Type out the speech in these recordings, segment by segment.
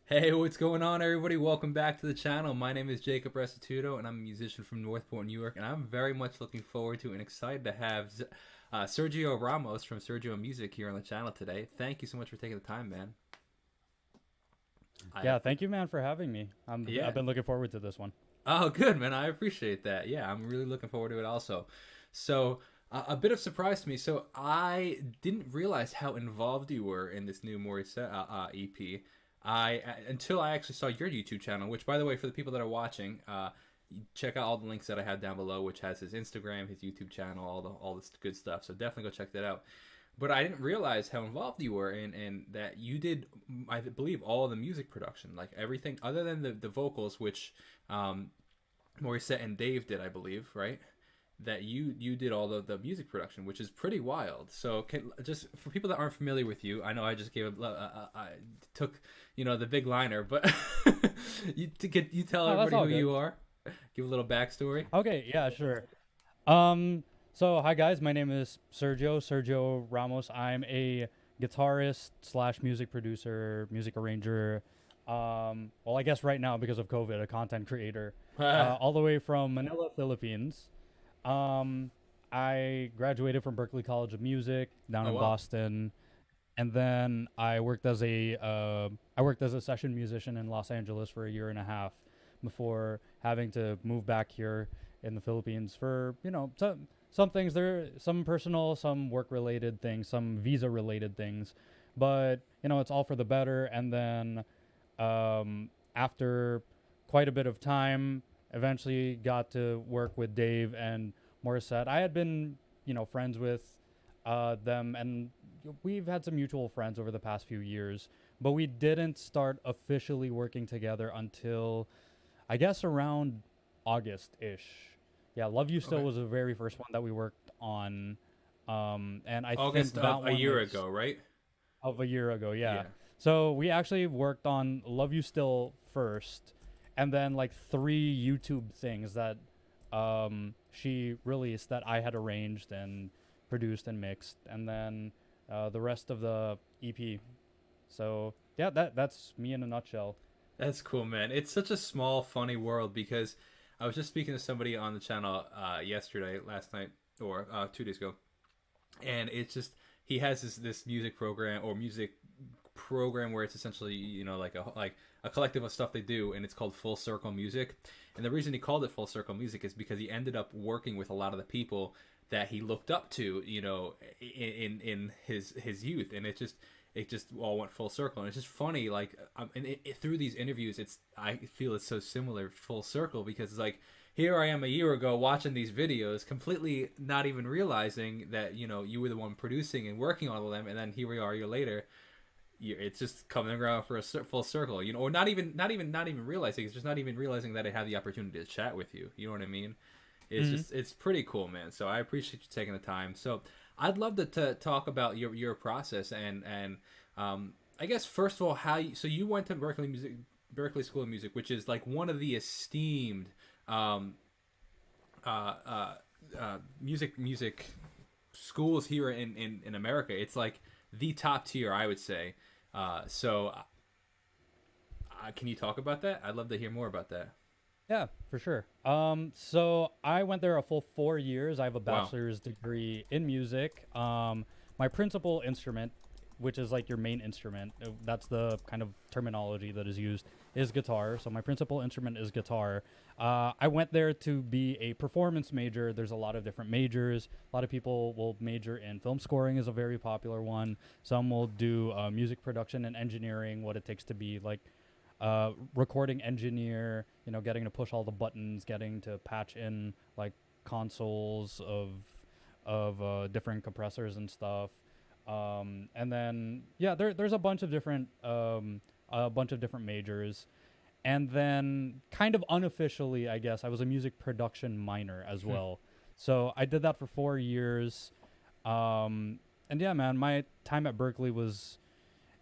Hey, what's going on, everybody? Welcome back to the channel. My name is Jacob Restituto, and I'm a musician from Northport, New York. And I'm very much looking forward to and excited to have Sergio Ramos from Sergio Music here on the channel today. Thank you so much for taking the time, man. I Yeah, thank you, man, for having me. I've yeah. been looking forward to this one. Oh, good, man. I appreciate that. Yeah, I'm really looking forward to it also. So, a bit of surprise to me. So, I didn't realize how involved you were in this new Morissette EP. Until I actually saw your YouTube channel, which, by the way, for the people that are watching, check out all the links that I have down below, which has his Instagram, his YouTube channel, all this good stuff. So definitely go check that out. But I didn't realize how involved you were and that you did, I believe, all of the music production, like everything other than the vocals, which um, Morissette and Dave did, I believe, right? That you did all the music production, which is pretty wild. So just for people that aren't familiar with you, I know I just gave I took the big liner, but you tell Oh, that's everybody all who good. you are, give a little backstory. Okay, yeah, sure. So hi guys, my name is Sergio Ramos. I'm a guitarist slash music producer, music arranger. Well, I guess right now because of COVID, a content creator, all the way from Manila, Philippines. Um, I graduated from Berklee College of Music down Oh in wow, Boston, and then I worked as a session musician in Los Angeles for a year and a half before having to move back here in the Philippines for some things there, some personal, some work related things, some visa related things, but it's all for the better. And then after quite a bit of time, eventually got to work with Dave and Morissette. I had been friends with them, and we've had some mutual friends over the past few years, but we didn't start officially working together until I guess around August ish. Yeah, Love You Still okay. was the very first one that we worked on. And I think August of that a one year was ago, right? of a year ago, yeah. Yeah. So we actually worked on Love You Still first, and then like three YouTube things that she released that I had arranged and produced and mixed, and then the rest of the EP. So yeah, that's me in a nutshell. That's cool, man. It's such a small, funny world because I was just speaking to somebody on the channel yesterday, last night, or 2 days ago, and it's just he has this music program or music program where it's essentially like a collective of stuff they do, and it's called Full Circle Music. And the reason he called it Full Circle Music is because he ended up working with a lot of the people that he looked up to, in his youth, and it just all went full circle. And it's just funny, like, through these interviews, I feel it's so similar, full circle, because it's like here I am a year ago watching these videos, completely not even realizing that you were the one producing and working on all of them, and then here we are a year later. It's just coming around for a full circle, or not even realizing. It's just not even realizing that I had the opportunity to chat with you. You know what I mean? Mm-hmm. It's pretty cool, man. So I appreciate you taking the time. So I'd love to talk about your process and I guess first of all so you went to Berklee School of Music, which is like one of the esteemed um, uh, uh, music schools here in America. It's like the top tier, I would say. Can you talk about that? I'd love to hear more about that. Yeah, for sure. So I went there a full 4 years. I have a Wow. bachelor's degree in music. My principal instrument, which is like your main instrument, that's the kind of terminology that is used, is guitar. So my principal instrument is guitar. I went there to be a performance major. There's a lot of different majors. A lot of people will major in film scoring is a very popular one. Some will do music production and engineering, what it takes to be like recording engineer, getting to push all the buttons, getting to patch in like consoles of different compressors and stuff. And then yeah, there's a bunch of different majors. And then kind of unofficially, I guess, I was a music production minor as well. So I did that for 4 years. And yeah, man, my time at Berklee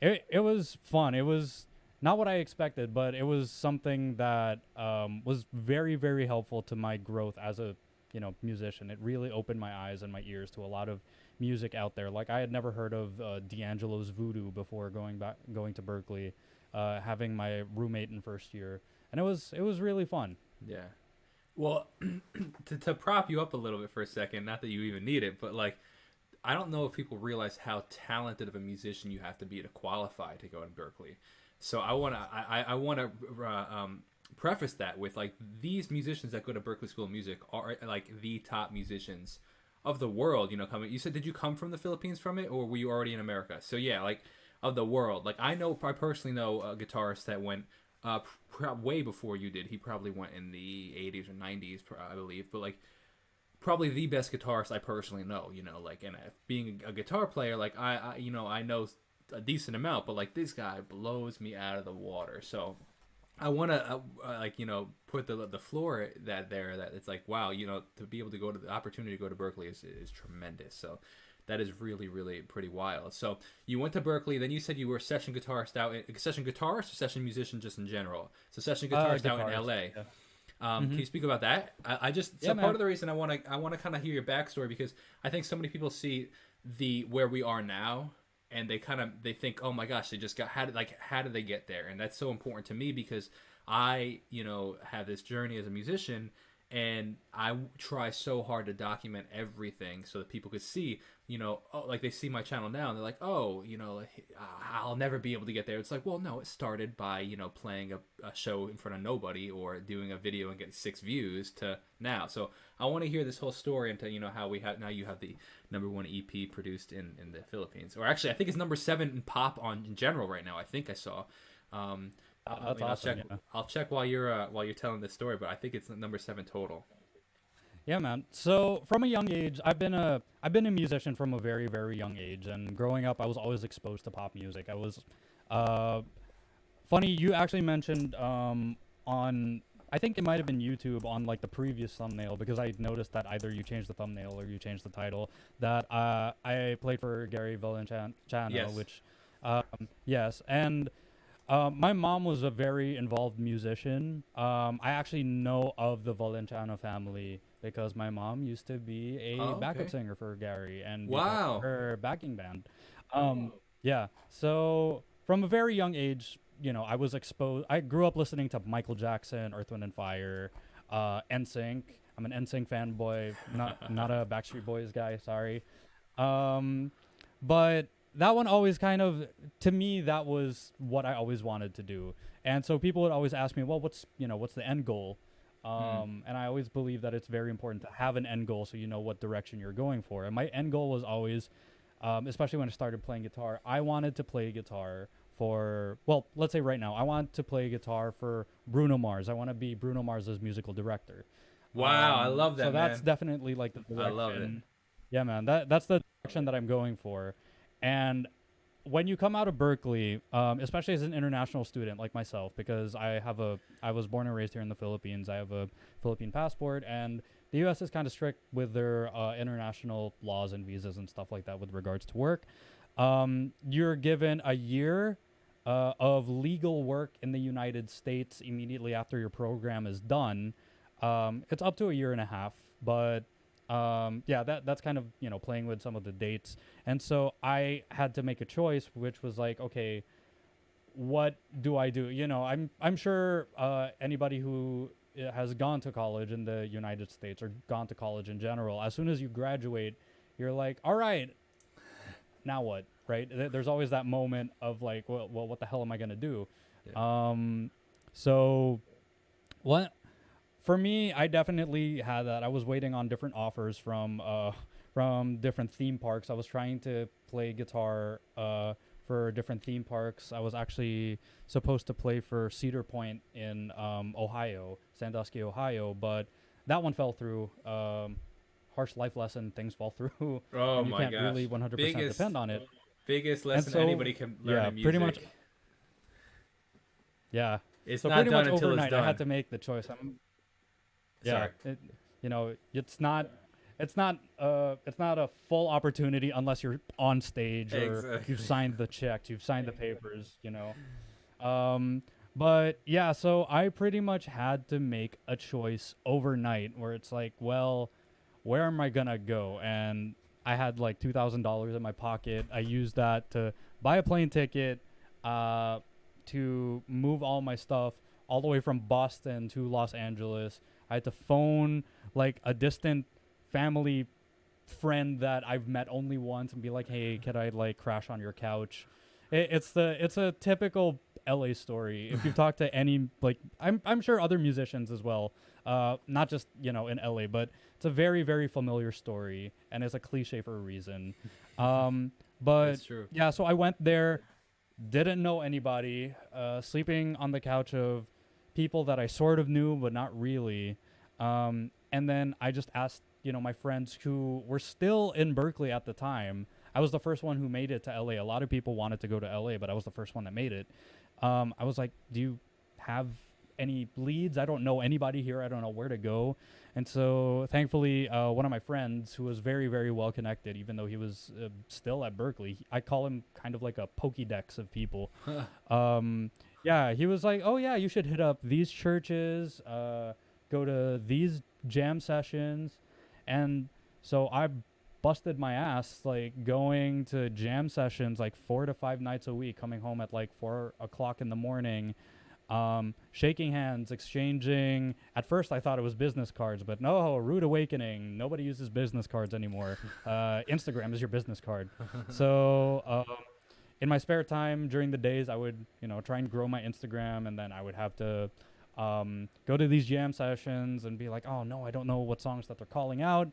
it was fun. It was not what I expected, but it was something that was very very helpful to my growth as a musician. It really opened my eyes and my ears to a lot of music out there. Like I had never heard of D'Angelo's Voodoo before going to Berklee. having my roommate in first year, and it was really fun. Yeah. Well, to prop you up a little bit for a second, not that you even need it, but like, I don't know if people realize how talented of a musician you have to be to qualify to go to Berklee. So I wanna preface that with like these musicians that go to Berklee School of Music are like the top musicians of the world. You know, coming. You said, did you come from the Philippines from it, or were you already in America? So yeah, like of the world. Like I personally know a guitarist that went way before you did. He probably went in the 80s or 90s, I believe. But like probably the best guitarist I personally know. You know, like, and being a guitar player, like I you know, I know a decent amount, but like this guy blows me out of the water. So I want to like, you know, put the floor that it's like, wow, you know, to be able to go to the opportunity to go to Berklee is tremendous. So that is really, really pretty wild. So you went to Berklee, then you said you were a session guitarist or session musician just in general? So session guitarist out in LA. Yeah. Can you speak about that? I just, so part of the reason I want to kind of hear your backstory, because I think so many people see where we are now, and they think, oh my gosh, they just got, how did they get there? And that's so important to me, because I, you know, have this journey as a musician, and I try so hard to document everything so that people could see, you know, like they see my channel now and they're like, oh, you know, I'll never be able to get there. It's like, well, no, it started by, you know, playing a show in front of nobody or doing a video and getting 6 views to now. So I want to hear this whole story into, you know, how now you have the #1 EP produced in the Philippines. Or actually, I think it's #7 in pop in general right now. I think I saw. That's awesome. I'll check while you're telling this story, but I think it's #7 total. Yeah, man. So from a young age, I've been a musician from a very, very young age, and growing up, I was always exposed to pop music. I was funny. You actually mentioned on, I think it might have been YouTube, on like the previous thumbnail, because I noticed that either you changed the thumbnail or you changed the title, that I played for Gary Valenciano, yes. which yes, and. My mom was a very involved musician. I actually know of the Valenciano family because my mom used to be a backup singer for Gary and her backing band. Yeah. So from a very young age, you know, I was exposed. I grew up listening to Michael Jackson, Earth, Wind and Fire, NSYNC. I'm an NSYNC fanboy, not a Backstreet Boys guy. Sorry. But that one always kind of, to me, that was what I always wanted to do. And so people would always ask me, well, what's the end goal? And I always believe that it's very important to have an end goal so you know what direction you're going for. And my end goal was always, especially when I started playing guitar, I wanted to play guitar for, well, let's say right now, I want to play guitar for Bruno Mars. I want to be Bruno Mars's musical director. Wow, I love that, so that's definitely like the direction. I love it. Yeah, man, that's the direction that I'm going for. And when you come out of Berklee, especially as an international student like myself, because I was born and raised here in the Philippines. I have a Philippine passport, and the U.S. is kind of strict with their international laws and visas and stuff like that with regards to work. You're given a year of legal work in the United States immediately after your program is done. It's up to a year and a half, but yeah, that's kind of, you know, playing with some of the dates. And so I had to make a choice, which was like, okay, what do I do? You know, I'm sure anybody who has gone to college in the United States or gone to college in general, as soon as you graduate, you're like, all right, now what? Right? There's always that moment of like, well, what the hell am I going to do? Yeah. So what? For me, I definitely had that. I was waiting on different offers from different theme parks. I was trying to play guitar for different theme parks. I was actually supposed to play for Cedar Point in Ohio, Sandusky, Ohio, but that one fell through. Harsh life lesson, things fall through. Oh and you my can't gosh. really 100% depend on it. Biggest lesson anybody can learn in music. Pretty much. Yeah. It's so not pretty done much until overnight, it's done. I had to make the choice. Yeah, you know, it's not a full opportunity unless you're on stage or you've signed the checks, you've signed the papers, you know. But yeah, so I pretty much had to make a choice overnight where it's like, well, where am I gonna go? And I had like $2,000 in my pocket. I used that to buy a plane ticket, to move all my stuff all the way from Boston to Los Angeles. I had to phone like a distant family friend that I've met only once and be like, "Hey, could I like crash on your couch?" It's a typical LA story. If you've talked to any, like, I'm sure other musicians as well, not just in LA, but it's a very, very familiar story, and it's a cliche for a reason. But That's true. yeah, so I went there, didn't know anybody, sleeping on the couch of people that I sort of knew but not really. And then I just asked, my friends who were still in Berklee at the time. I was the first one who made it to LA. A lot of people wanted to go to LA, but I was the first one that made it. I was like, "Do you have any leads? I don't know anybody here. I don't know where to go." And so thankfully, one of my friends who was very, very well connected, even though he was still at Berklee, I call him kind of like a Pokédex of people. Yeah, he was like, "Oh yeah, you should hit up these churches, go to these jam sessions." And so I busted my ass, like going to jam sessions like 4 to 5 nights a week, coming home at like 4 o'clock in the morning, shaking hands, exchanging. At first I thought it was business cards, but no, rude awakening. Nobody uses business cards anymore. Instagram is your business card. So in my spare time during the days, I would, try and grow my Instagram, and then I would have to go to these jam sessions and be like, "Oh no, I don't know what songs that they're calling out."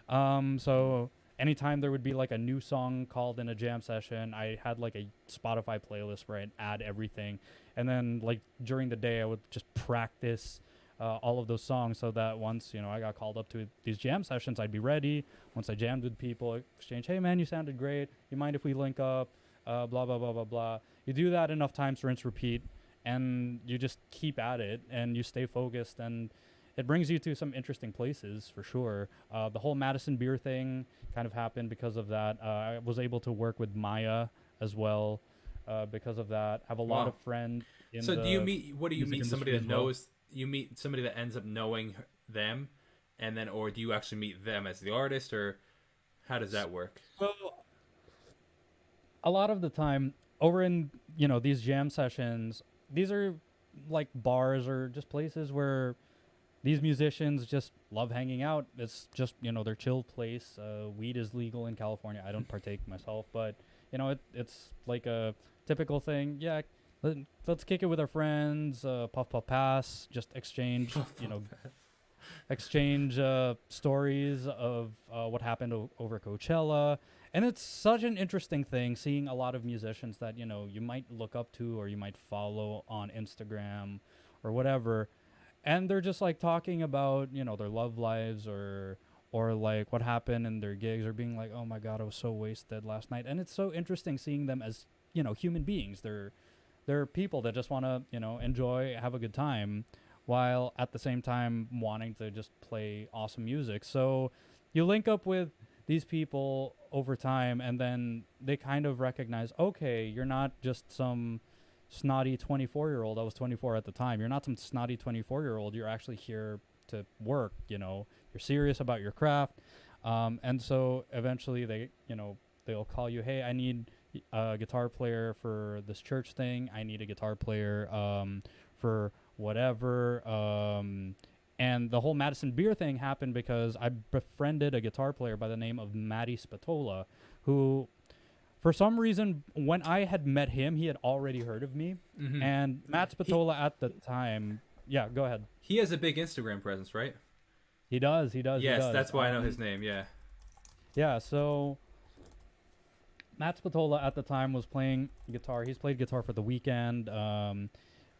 So anytime there would be like a new song called in a jam session, I had like a Spotify playlist where I'd add everything. And then like during the day, I would just practice all of those songs so that once, I got called up to these jam sessions, I'd be ready. Once I jammed with people, exchange, "Hey man, you sounded great. You mind if we link up?" Blah, blah, blah, blah, blah. You do that enough times, rinse, repeat, and you just keep at it and you stay focused, and it brings you to some interesting places for sure. The whole Madison Beer thing kind of happened because of that. I was able to work with Maya as well because of that. Have a lot of friends in So the do you meet somebody that as well. knows, you meet somebody that ends up knowing them, and then, or do you actually meet them as the artist, or how does that work? So a lot of the time over in these jam sessions, these are like bars or just places where these musicians just love hanging out. It's just their chill place. Weed is legal in California. I don't partake myself, but it's like a typical thing. Yeah, let's kick it with our friends, puff puff pass, just exchange exchange stories of what happened over Coachella. And it's such an interesting thing seeing a lot of musicians that you might look up to or you might follow on Instagram or whatever, and they're just like talking about their love lives or like what happened in their gigs, or being like, "Oh my god, I was so wasted last night." And it's so interesting seeing them as human beings. They're people that just want to enjoy, have a good time, while at the same time wanting to just play awesome music. So you link up with these people over time, and then they kind of recognize, okay, you're not just some snotty 24-year-old. I was 24 at the time. You're not some snotty 24-year-old. You're actually here to work. You're serious about your craft. And so eventually they'll call you, "Hey, I need a guitar player for this church thing. I need a guitar player for whatever." And the whole Madison Beer thing happened because I befriended a guitar player by the name of Matty Spatola, who, for some reason, when I had met him, he had already heard of me. Mm-hmm. And Matt Spatola at the time, yeah, go ahead. He has a big Instagram presence, right? He does. Yes, that's why I know his name. Yeah. Yeah. So Matt Spatola at the time was playing guitar. He's played guitar for The Weeknd,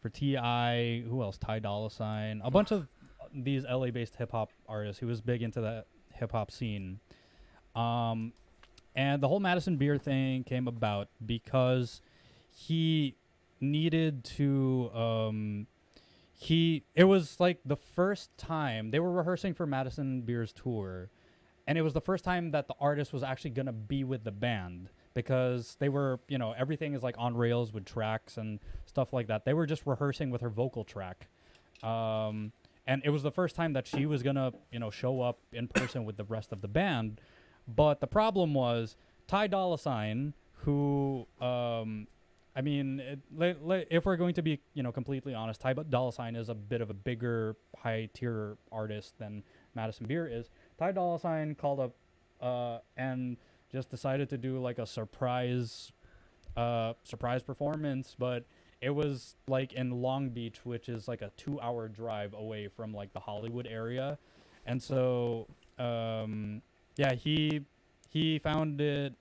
for T.I., who else? Ty Dolla $ign, a bunch of these LA-based hip-hop artists. He was big into that hip-hop scene. And the whole Madison Beer thing came about because he needed to... It was like the first time they were rehearsing for Madison Beer's tour, and it was the first time that the artist was actually going to be with the band, because they were, everything is like on rails with tracks and stuff like that. They were just rehearsing with her vocal track. And it was the first time that she was going to, show up in person with the rest of the band. But the problem was Ty Dolla $ign, who I mean, if we're going to be, completely honest, Ty Dolla Sign is a bit of a bigger, high tier artist than Madison Beer is. Ty Dolla Sign called up, and just decided to do like a surprise performance, but it was like in Long Beach, which is like a 2-hour drive away from like the Hollywood area, and so yeah, he found it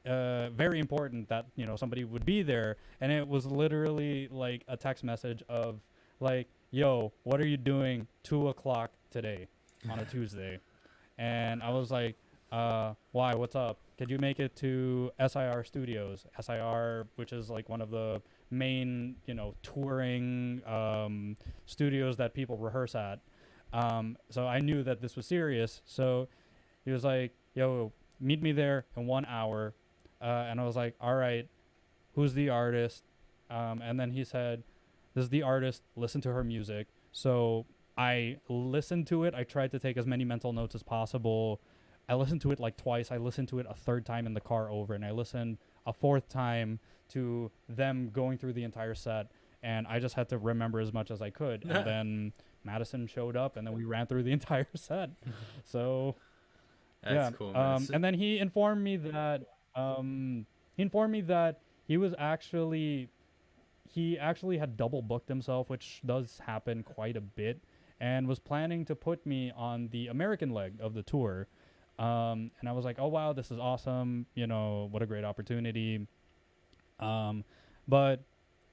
very important that somebody would be there, and it was literally like a text message of like, "Yo, what are you doing 2 o'clock today on a Tuesday?" And I was like, "Why? What's up? Could you make it to SIR Studios?" SIR, which is like one of the main touring studios that people rehearse at. So I knew that this was serious. So he was like, "Yo, meet me there in 1 hour." And I was like, "All right, who's the artist?" And then he said, "This is the artist. Listen to her music." So I listened to it. I tried to take as many mental notes as possible. I listened to it like twice. I listened to it a third time in the car over, and I listened a fourth time to them going through the entire set. And I just had to remember as much as I could. And then Madison showed up, and then we ran through the entire set. So That's cool. Man. And then he informed me that he actually had double booked himself, which does happen quite a bit, and was planning to put me on the American leg of the tour. And I was like, "Oh wow, this is awesome! What a great opportunity." But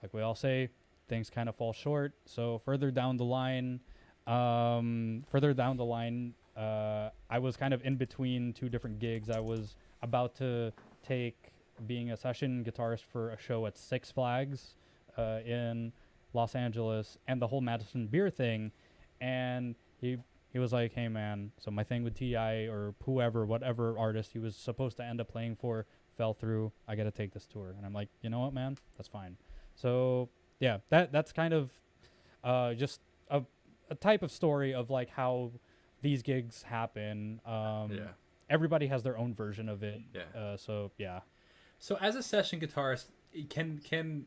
like we all say, things kind of fall short. So further down the line, I was kind of in between two different gigs. I was about to take being a session guitarist for a show at Six Flags in Los Angeles, and the whole Madison Beer thing. And he was like, "Hey man, so my thing with T.I. or whatever artist he was supposed to end up playing for fell through. I got to take this tour." And I'm like, "You know what, man? That's fine." So yeah, that's kind of just a type of story of like how these gigs happen. Everybody has their own version of it. Yeah. So yeah. So as a session guitarist, can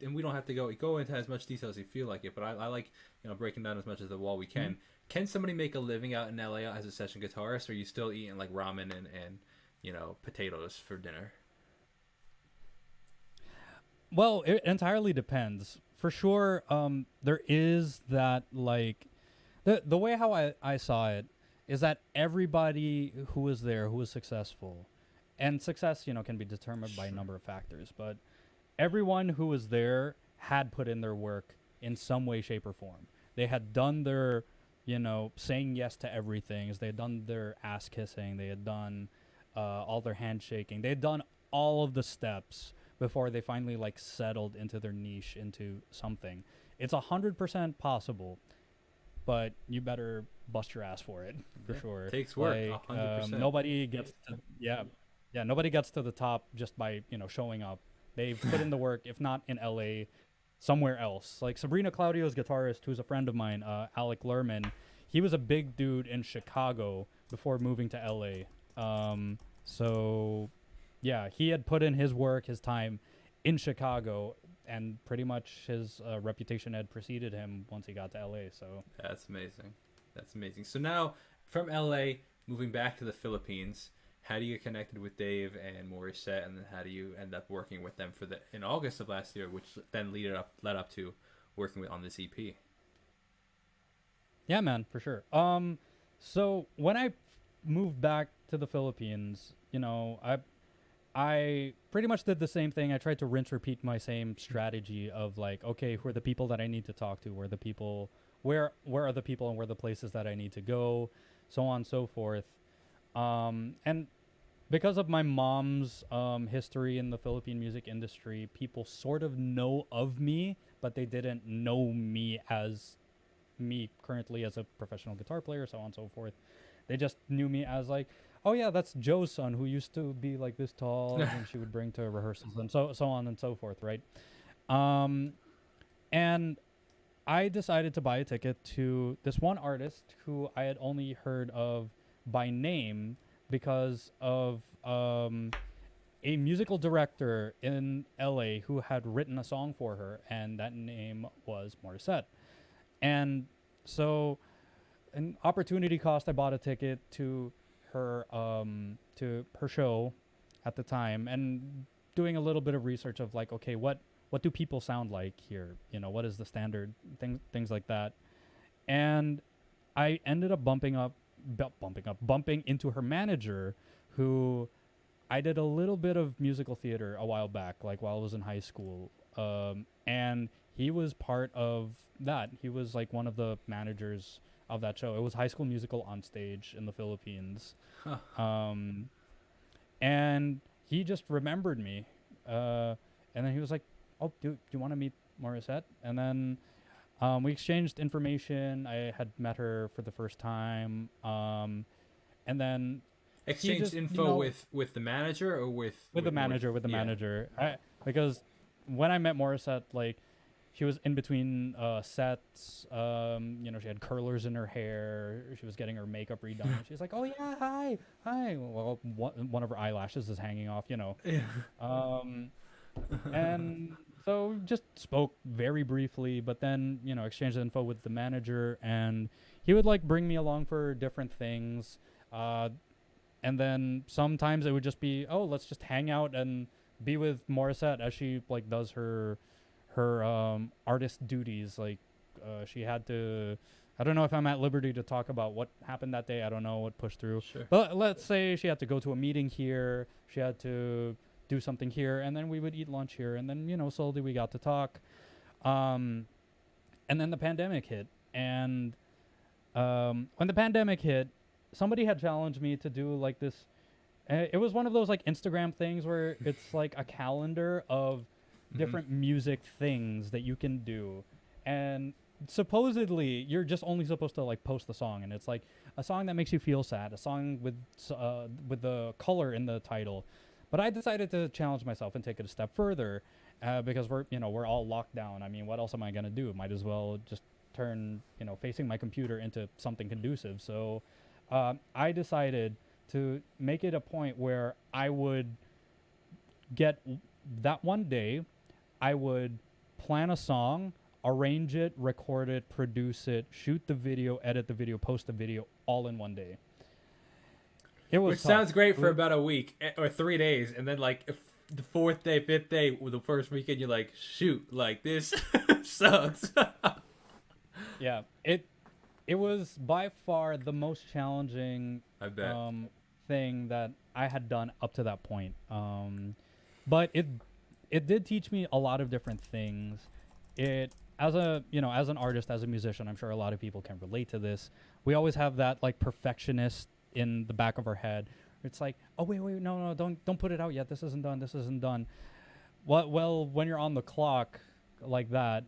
and we don't have to go into as much detail as you feel like it, but I like breaking down as much as the wall we can. Mm-hmm. Can somebody make a living out in LA as a session guitarist, or are you still eating like ramen and potatoes for dinner? Well, it entirely depends. For sure, there is that like the way how I saw it is that everybody who was there who was successful, and success can be determined by a number of factors, but everyone who was there had put in their work in some way, shape, or form. They had done their saying yes to everything. They had done their ass kissing. They had done all their handshaking. They had done all of the steps before they finally like settled into their niche, into something. It's 100% possible, but you better bust your ass for it for sure. Takes work. 100%. Nobody gets to nobody gets to the top just by showing up. They've put in the work, if not in LA, somewhere else. Like Sabrina Claudio's guitarist, who's a friend of mine, Alec Lerman, he was a big dude in Chicago before moving to LA. So yeah, he had put in his work, his time in Chicago, and pretty much his reputation had preceded him once he got to LA. So that's amazing. That's amazing. So now from LA, moving back to the Philippines, how do you get connected with Dave and Morissette, and then how do you end up working with them in August of last year, which then led up to working on this EP? Yeah, man, for sure. So when I moved back to the Philippines, I pretty much did the same thing. I tried to repeat my same strategy of like, okay, who are the people that I need to talk to? Where are the people and where are the places that I need to go? So on and so forth. And because of my mom's history in the Philippine music industry, people sort of know of me, but they didn't know me as me currently as a professional guitar player, so on and so forth. They just knew me as like, "Oh yeah, that's Joe's son who used to be like this tall," and she would bring to rehearsals and so on and so forth, right? And I decided to buy a ticket to this one artist who I had only heard of by name because of a musical director in LA who had written a song for her, and that name was Morissette. And so, an opportunity cost, I bought a ticket to her show at the time, and doing a little bit of research of like, okay, what do people sound like here? You know, what is the standard things like that. And I ended up bumping into her manager, who I did a little bit of musical theater a while back, like while I was in high school. And he was part of that. He was like one of the managers of that show. It was High School Musical on stage in the Philippines. Huh. And he just remembered me. And then he was like, "Oh, do you want to meet Morissette?" And then we exchanged information. I had met her for the first time. And then Exchanged just, info with the manager or with the manager, with the yeah. manager. Because when I met Morissette, like, she was in between sets. She had curlers in her hair. She was getting her makeup redone. She's like, "Oh yeah, hi." Well, one of her eyelashes is hanging off. Yeah. And so just spoke very briefly, but then exchanged info with the manager, and he would like bring me along for different things. And then sometimes it would just be, "Oh, let's just hang out and be with Morissette as she like does her artist duties." Like she had to, I don't know if I'm at liberty to talk about what happened that day. I don't know what pushed through. Sure. But let's say she had to go to a meeting here. She had to do something here, and then we would eat lunch here, and then slowly we got to talk. And then the pandemic hit, and when the pandemic hit, somebody had challenged me to do like this. It was one of those like Instagram things where it's like a calendar of different music things that you can do, and supposedly you're just only supposed to like post the song, and it's like a song that makes you feel sad, a song with the color in the title. But I decided to challenge myself and take it a step further, because we're all locked down. I mean, what else am I gonna do? Might as well just turn facing my computer into something conducive. So I decided to make it a point where I would get that one day, I would plan a song, arrange it, record it, produce it, shoot the video, edit the video, post the video, all in one day. It was Which sounds great for about a week or 3 days, and then like if the fourth day, fifth day, with the first weekend, you're like, shoot, like this sucks. Yeah, it was by far the most challenging I bet. thing that I had done up to that point. But it did teach me a lot of different things. It as an artist, as a musician, I'm sure a lot of people can relate to this. We always have that like perfectionist in the back of our head. It's like, "Oh wait, no, don't put it out yet. This isn't done." Well, when you're on the clock like that,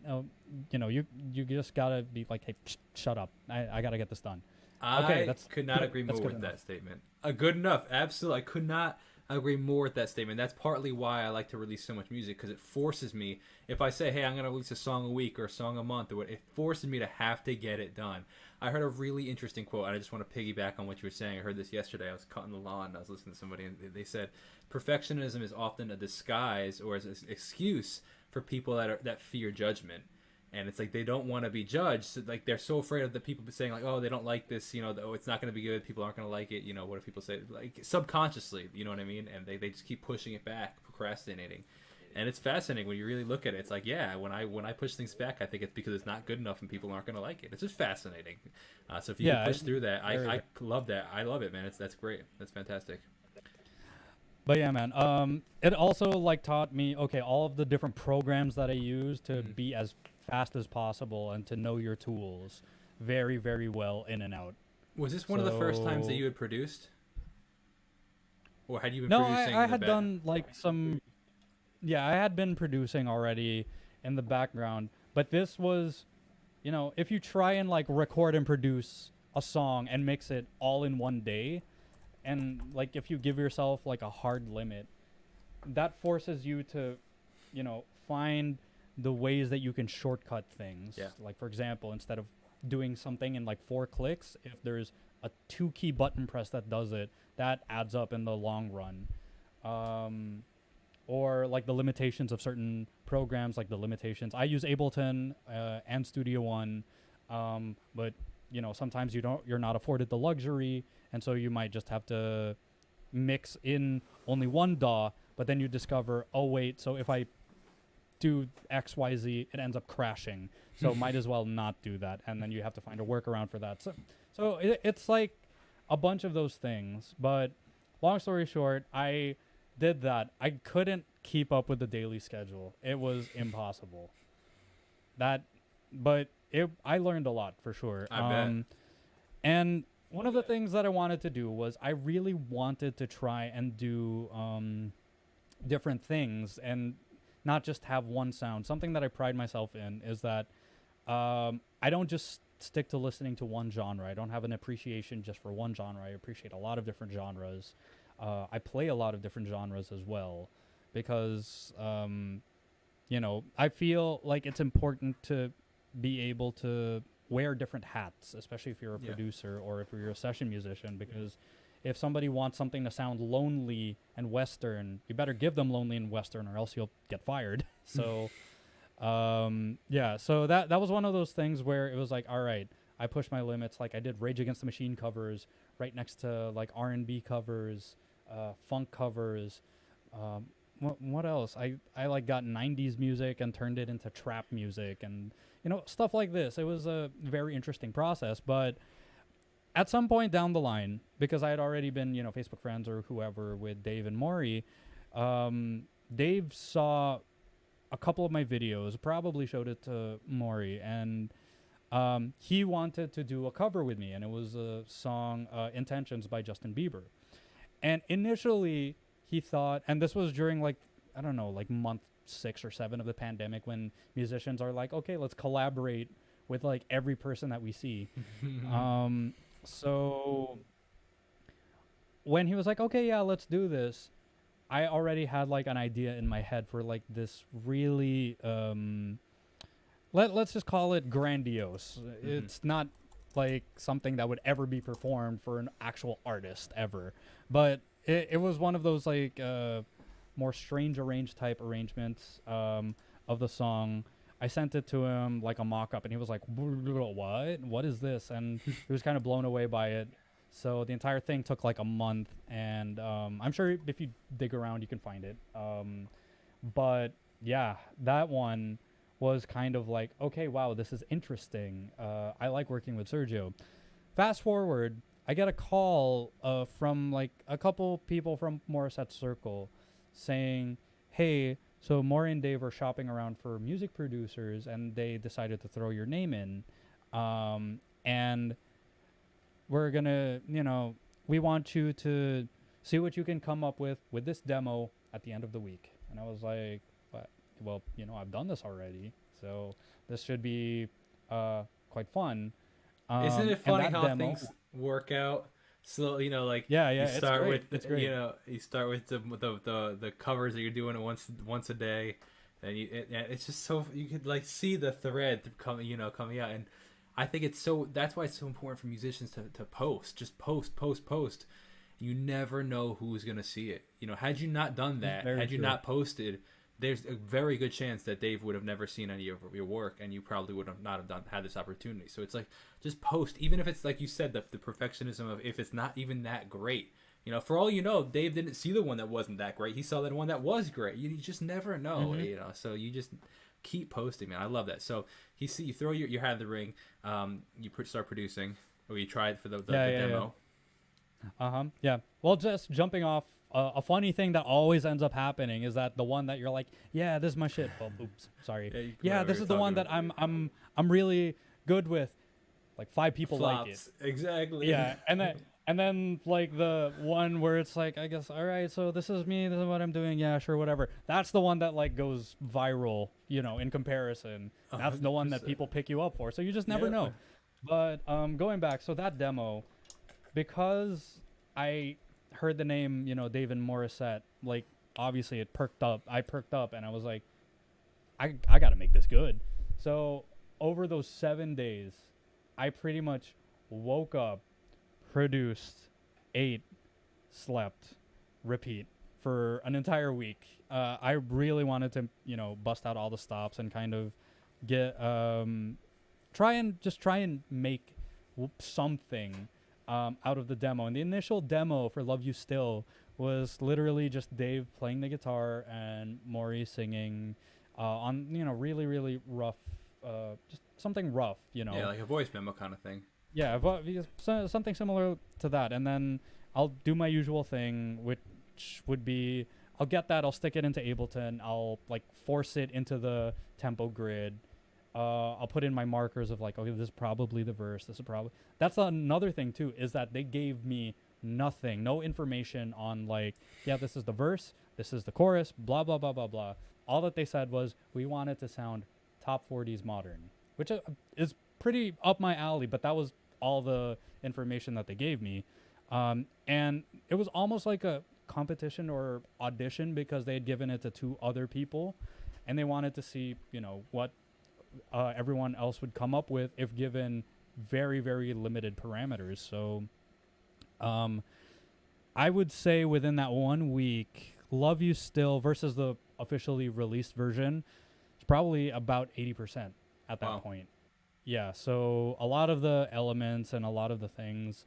you just gotta be like, "Hey, shut up! I gotta get this done." I could not agree more with that statement. Good enough. Absolutely. I could not agree more with that statement. That's partly why I like to release so much music, because it forces me. If I say, "Hey, I'm going to release a song a week or a song a month," or what, it forces me to have to get it done. I heard a really interesting quote, and I just want to piggyback on what you were saying. I heard this yesterday. I was cutting the lawn, and I was listening to somebody, and they said perfectionism is often a disguise or as an excuse for people that fear judgment. And it's like they don't want to be judged. So like they're so afraid of the people saying like, "Oh, they don't like this. Oh, it's not going to be good. People aren't going to like it." What if people say, like, subconsciously? You know what I mean? And they just keep pushing it back, procrastinating. And it's fascinating when you really look at it. It's like, yeah, when I push things back, I think it's because it's not good enough and people aren't going to like it. It's just fascinating. So if you can push through that, I love that. I love it, man. That's great. That's fantastic. But yeah, man. It also like taught me, okay, all of the different programs that I use to be as fast as possible and to know your tools very, very well in and out. Was this one of the first times that you had produced, or had you been No, producing? I had done like some. Yeah, I had been producing already in the background, but this was, if you try and like record and produce a song and mix it all in one day, and like if you give yourself like a hard limit, that forces you to, find the ways that you can shortcut things. Yeah. Like, for example, instead of doing something in like 4 clicks, if there's a 2-key button press that does it, that adds up in the long run. or like the limitations of certain programs, like the limitations. I use Ableton and Studio One, but you know, sometimes you're not afforded the luxury, and so you might just have to mix in only one DAW, but then you discover, oh wait, so if I do XYZ, it ends up crashing. So might as well not do that, and then you have to find a workaround for that. So it's like a bunch of those things. But long story short, I did that. I couldn't keep up with the daily schedule. It was impossible. But I learned a lot for sure. I bet. And one of the things that I wanted to do was I really wanted to try and do different things and not just have one sound. Something that I pride myself in is that I don't just stick to listening to one genre. I don't have an appreciation just for one genre. I appreciate a lot of different genres. I play a lot of different genres as well because, you know, I feel like it's important to be able to wear different hats, especially if you're a producer or if you're a session musician, because if somebody wants something to sound lonely and Western, you better give them lonely and Western or else you'll get fired. So, so that was one of those things where it was like, all right, I pushed my limits. Like I did Rage Against the Machine covers right next to like R&B covers, funk covers. What else? I like got 90s music and turned it into trap music and, you know, stuff like this. It was a very interesting process, but at some point down the line, because I had already been, you know, Facebook friends or whoever with Dave and Maury, Dave saw a couple of my videos, probably showed it to Maury, and he wanted to do a cover with me, and it was a song, Intentions by Justin Bieber. And initially, he thought, and this was during like, I don't know, like month 6 or 7 of the pandemic when musicians are like, okay, let's collaborate with like every person that we see. So when he was like, okay, yeah, let's do this, I already had like an idea in my head for like this really, let's just call it grandiose. It's not like something that would ever be performed for an actual artist ever, but it was one of those like more strange arranged type arrangements of the song. I sent it to him like a mock-up, and he was like, what is this? And he was kind of blown away by it. So the entire thing took like a month, and I'm sure if you dig around, you can find it. But yeah, that one was kind of like, okay, wow, this is interesting. I like working with Sergio. Fast forward, I get a call from like a couple people from Morissette's circle saying, hey, so Maury and Dave are shopping around for music producers, and they decided to throw your name in. And we're going to, you know, we want you to see what you can come up with this demo at the end of the week. And I was like, well, you know, I've done this already, so this should be quite fun. Isn't it funny how things work out? So, you know, like you start with you know, you start with the covers that you're doing once a day, and it's just so you could like see the thread coming out, and I think that's why it's so important for musicians to post, just post. You never know who's gonna see it. You know, had you not done that, had you not posted, there's a very good chance that Dave would have never seen any of your work, and you probably would have not have had this opportunity. So it's like, just post, even if it's like you said, the perfectionism of if it's not even that great. You know, for all you know, Dave didn't see the one that wasn't that great. He saw that one that was great. You just never know, you know. So you just keep posting, man. I love that. So you throw your hat in the ring. You start producing, or you try it for the demo. Yeah. Well, just jumping off. A funny thing that always ends up happening is that the one that you're like, yeah, this is my shit. Oh, oops, sorry. Yeah, this is the one that I'm really good with. Like 5 people like it. Exactly. Yeah, and then like the one where it's like, I guess, all right, so this is me. This is what I'm doing. Yeah, sure, whatever. That's the one that like goes viral. You know, in comparison, that's 100%. The one that people pick you up for. So you just never know. But going back, so that demo, because I heard the name, you know, Dave and Morissette, like obviously it perked up. I perked up, and I was like, I got to make this good. So over those 7 days, I pretty much woke up, produced, ate, slept, repeat for an entire week. I really wanted to, bust out all the stops and kind of get try and make something out of the demo. And the initial demo for Love You Still was literally just Dave playing the guitar and Maury singing on really really rough, just something rough, Yeah, like a voice memo kind of thing. Yeah, something similar to that. And then I'll do my usual thing, which would be I'll get that, I'll stick it into Ableton, I'll like force it into the tempo grid. I'll put in my markers of like, okay, this is probably the verse. That's another thing too, is that they gave me nothing, no information on like, yeah, this is the verse, this is the chorus, blah, blah, blah, blah, blah. All that they said was, we want it to sound top 40s modern, which is pretty up my alley, but that was all the information that they gave me. And it was almost like a competition or audition, because they had given it to 2 other people and they wanted to see, what everyone else would come up with if given very, very limited parameters. So I would say within that 1 week, Love You Still versus the officially released version is probably about 80% at that point. Yeah, so a lot of the elements and a lot of the things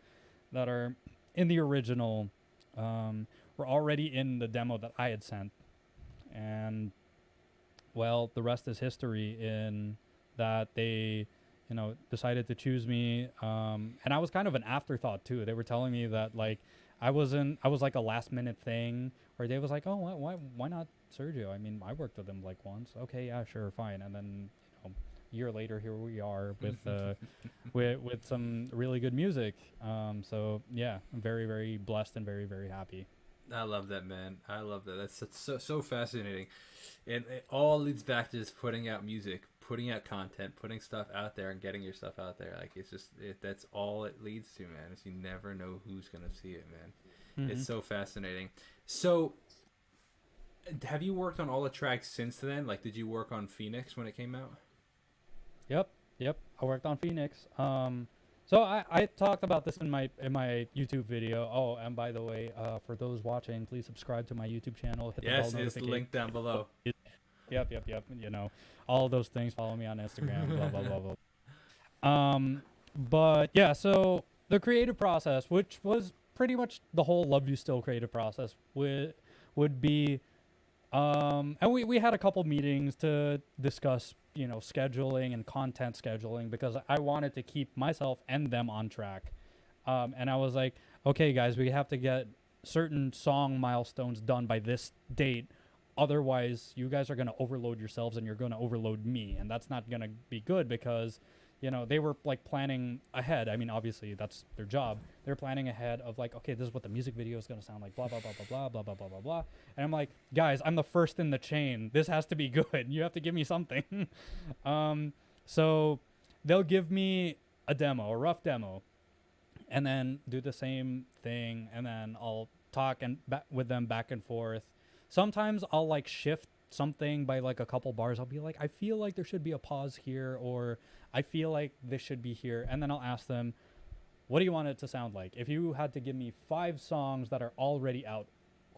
that are in the original were already in the demo that I had sent. And, well, the rest is history in that they, decided to choose me. And I was kind of an afterthought, too. They were telling me that, like, I was like a last-minute thing where Dave was like, oh, why not Sergio? I mean, I worked with him, like, once. Okay, yeah, sure, fine. And then, year later, here we are with with some really good music. So yeah, I'm very, very blessed and very, very happy. I love that, man. I love that. That's so fascinating, and it all leads back to just putting out music, putting out content, putting stuff out there, and getting your stuff out there. Like it's just that's all it leads to, man. Is you never know who's gonna see it, man. Mm-hmm. It's so fascinating. So, have you worked on all the tracks since then? Like, did you work on Phoenix when it came out? Yep. I worked on Phoenix. So I talked about this in my YouTube video. Oh, and by the way, for those watching, please subscribe to my YouTube channel. Hit the bell notification. Yes, it's linked down below. Yep. All of those things. Follow me on Instagram. Blah blah blah blah. But yeah, so the creative process, which was pretty much the whole Love You Still creative process, would be, and we had a couple meetings to discuss, scheduling and content scheduling, because I wanted to keep myself and them on track. And I was like, okay, guys, we have to get certain song milestones done by this date. Otherwise, you guys are going to overload yourselves and you're going to overload me. And that's not going to be good, because, they were like planning ahead. I mean, obviously that's their job. They're planning ahead of like, okay, this is what the music video is going to sound like, blah, blah, blah, blah, blah, blah, blah, blah, blah, blah. And I'm like, guys, I'm the first in the chain. This has to be good. You have to give me something. So they'll give me a rough demo, and then do the same thing. And then I'll talk with them back and forth. Sometimes I'll like shift something by like a couple bars. I'll be like, I feel like there should be a pause here, or I feel like this should be here. And then I'll ask them, what do you want it to sound like? If you had to give me 5 songs that are already out,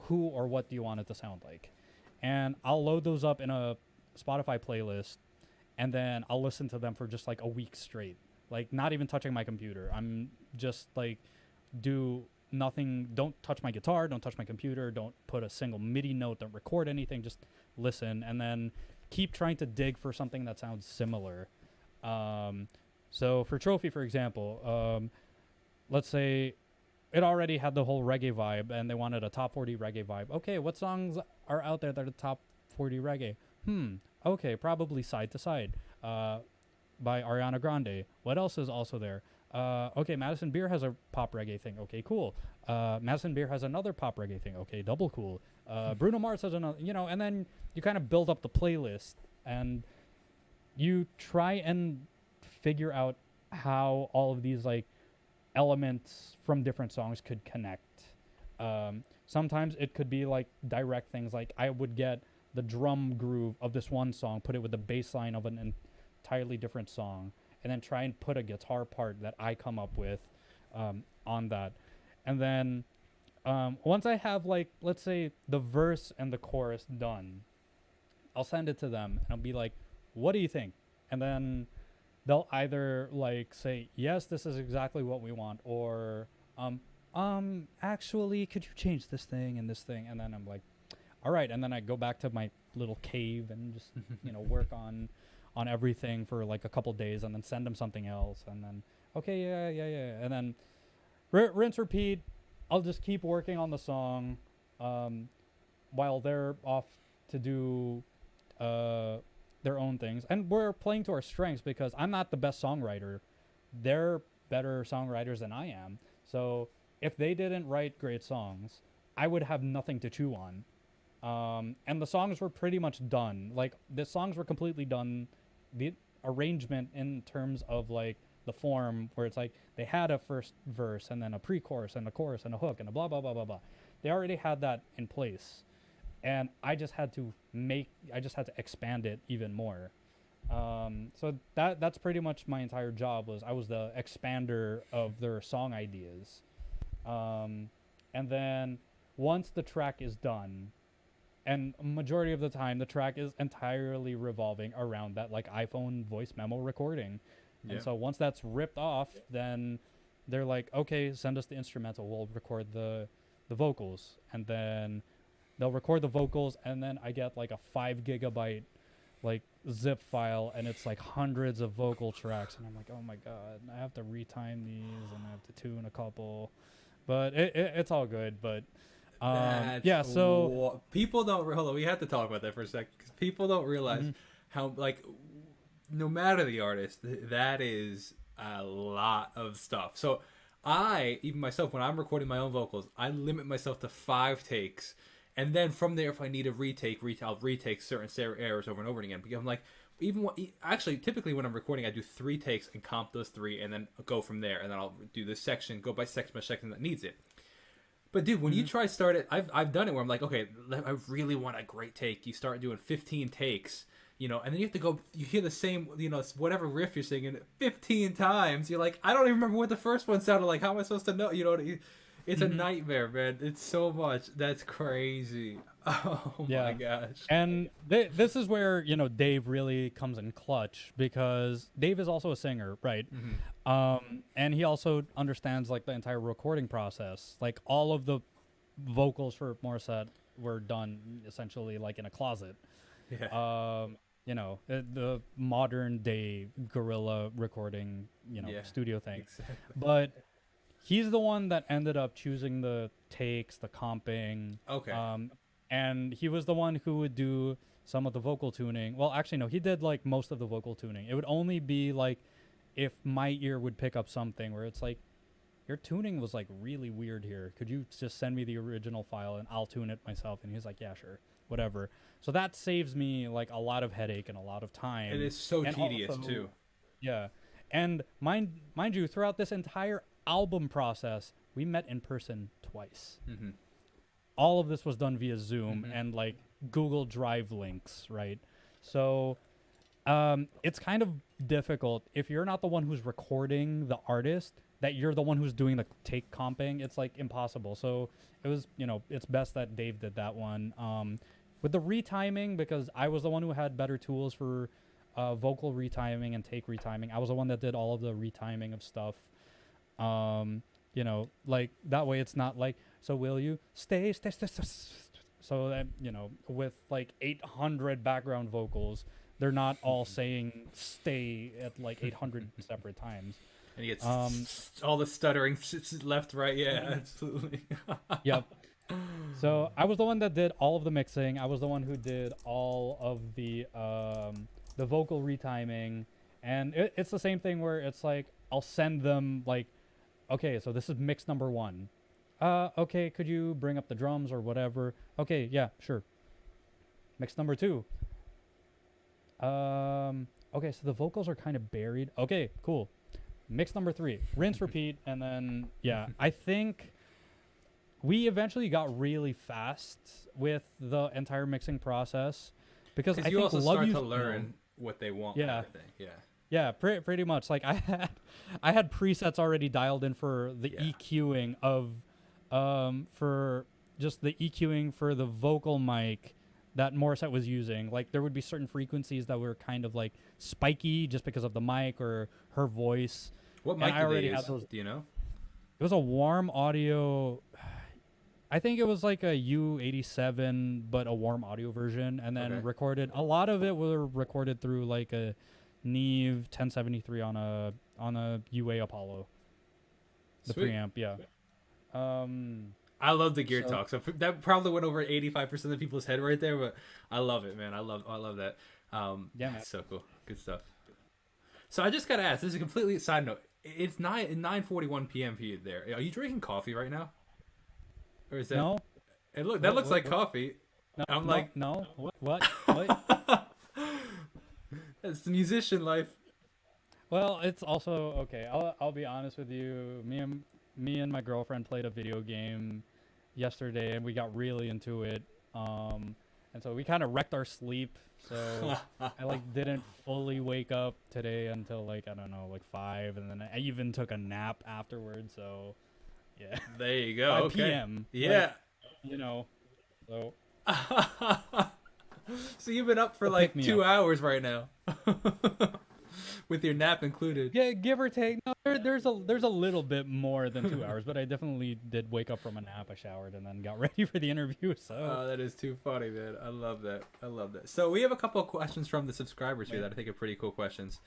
who or what do you want it to sound like? And I'll load those up in a Spotify playlist, and then I'll listen to them for just like a week straight, like not even touching my computer. I'm just like, do nothing. Don't touch my guitar, don't touch my computer, don't put a single MIDI note, don't record anything, just listen, and then keep trying to dig for something that sounds similar. So for Trophy, for example, let's say it already had the whole reggae vibe and they wanted a top 40 reggae vibe. Okay, what songs are out there that are top 40 reggae? Okay, probably Side to Side by Ariana Grande. What else is also there? Okay, Madison Beer has a pop reggae thing. Okay, cool. Madison Beer has another pop reggae thing. Okay, double cool. Bruno Mars has another, and then you kind of build up the playlist and you try and figure out how all of these like elements from different songs could connect. Sometimes it could be like direct things, like I would get the drum groove of this one song, put it with the bass line of an entirely different song, and then try and put a guitar part that I come up with on that. And then Once I have like, let's say the verse and the chorus done, I'll send it to them and I'll be like, what do you think? And then they'll either like say, yes, this is exactly what we want, or actually, could you change this thing and this thing? And then I'm like, all right. And then I go back to my little cave and just, work on everything for like a couple days, and then send them something else. And then, okay, yeah. And then rinse, repeat. I'll just keep working on the song while they're off to do their own things. And we're playing to our strengths because I'm not the best songwriter. They're better songwriters than I am. So if they didn't write great songs, I would have nothing to chew on. And the songs were pretty much done. Like, the songs were completely done. The arrangement in terms of like the form, where it's like they had a first verse and then a pre-chorus and a chorus and a hook and a blah blah blah blah blah. They already had that in place, and I just had to expand it even more. So that's pretty much my entire job. I was the expander of their song ideas. And then once the track is done, and majority of the time the track is entirely revolving around that like iPhone voice memo recording. Yeah. And so once that's ripped off, then they're like, okay, send us the instrumental, we'll record the vocals. And then they'll record the vocals, and then I get like a 5 gigabyte like zip file, and it's like hundreds of vocal tracks, and I'm like, oh my god, I have to retime these and I have to tune a couple, but it's all good. But yeah, so people don't hold on, we have to talk about that for a second, because people don't realize how, like, no matter the artist, that is a lot of stuff. So even myself, when I'm recording my own vocals, I limit myself to 5 takes, and then from there, if I need a I'll retake certain errors over and over again, because I'm like, actually, typically when I'm recording, I do 3 takes and comp those 3, and then go from there, and then I'll do this section, go by section that needs it. But dude, when you try start it, I've done it where I'm like, okay, I really want a great take. You start doing 15 takes, and then you have to go, you hear the same, whatever riff you're singing 15 times. You're like, I don't even remember what the first one sounded like. How am I supposed to know? It's a nightmare, man. It's so much. That's crazy. Oh my gosh. And this is where, Dave really comes in clutch, because Dave is also a singer, right? And he also understands like the entire recording process. Like, all of the vocals for Morissette were done essentially like in a closet. Yeah. The modern day guerrilla recording, studio thing. Exactly. But he's the one that ended up choosing the takes, the comping. Okay. And he was the one who would do some of the vocal tuning. Well, actually, no, he did like most of the vocal tuning. It would only be like if my ear would pick up something where it's like, your tuning was like really weird here. Could you just send me the original file and I'll tune it myself? And he's like, yeah, sure, whatever. So that saves me like a lot of headache and a lot of time. And it's so tedious too. Yeah. And mind you, throughout this entire album process, we met in person twice. All of this was done via Zoom and like Google Drive links, right? So it's kind of difficult if you're not the one who's recording the artist, that you're the one who's doing the take comping. It's like impossible. So it was, it's best that Dave did that one. With the retiming, because I was the one who had better tools for vocal retiming and take retiming. I was the one that did all of the retiming of stuff. Like that way it's not like, so will you stay. So that, with like 800 background vocals, they're not all saying stay at like 800 separate times. And he gets all the stuttering left, right. Yeah, absolutely. Yep. So I was the one that did all of the mixing. I was the one who did all of the vocal retiming. And it's the same thing where it's like, I'll send them like, okay, so this is mix number 1. Okay, could you bring up the drums or whatever? Okay, yeah, sure. Mix number 2. Okay, so the vocals are kind of buried. Okay, cool. Mix number 3. Rinse, repeat, and then, yeah. I think we eventually got really fast with the entire mixing process, because I you think also start to learn what they want. Yeah. Kind of thing. Yeah. Yeah, pretty much. Like I had presets already dialed in for the EQing of for just the EQing for the vocal mic that Morissette was using. Like there would be certain frequencies that were kind of like spiky just because of the mic or her voice. What And mic I did they already use? had those. Do you know? It was a warm audio. I think it was like a U87, but a warm audio version, and then Okay. recorded. A lot of it were recorded through like a Neve 1073 on a UA Apollo, the Sweet. preamp. Yeah. I love the gear So talk. So that probably went over 85% of people's head right there, but I love it, man. I love that. yeah, man. It's so cool. Good stuff. So I just gotta ask. This is a completely side note. It's 9:41 p.m. for you there. Are you drinking coffee right now, or is that? No, It that looks like what? coffee. No, I'm no, like, no. What? it's the musician life. Well, it's also okay. I'll be honest with you. Me and my girlfriend played a video game yesterday, and we got really into it. And so we kind of wrecked our sleep. So I like didn't fully wake up today until like I don't know, like 5, and then I even took a nap afterwards. So yeah, There you go. 5 Okay. p.m. Yeah. Like, so So you've been up for So like pick me 2 up. hours right now, with your nap included. yeah, give or take. No, there's a little bit more than 2 hours, but I definitely did wake up from a nap. I showered and then got ready for the interview. So Oh, that is too funny, man. I love that. I love that. So we have a couple of questions from the subscribers here that I think are pretty cool questions.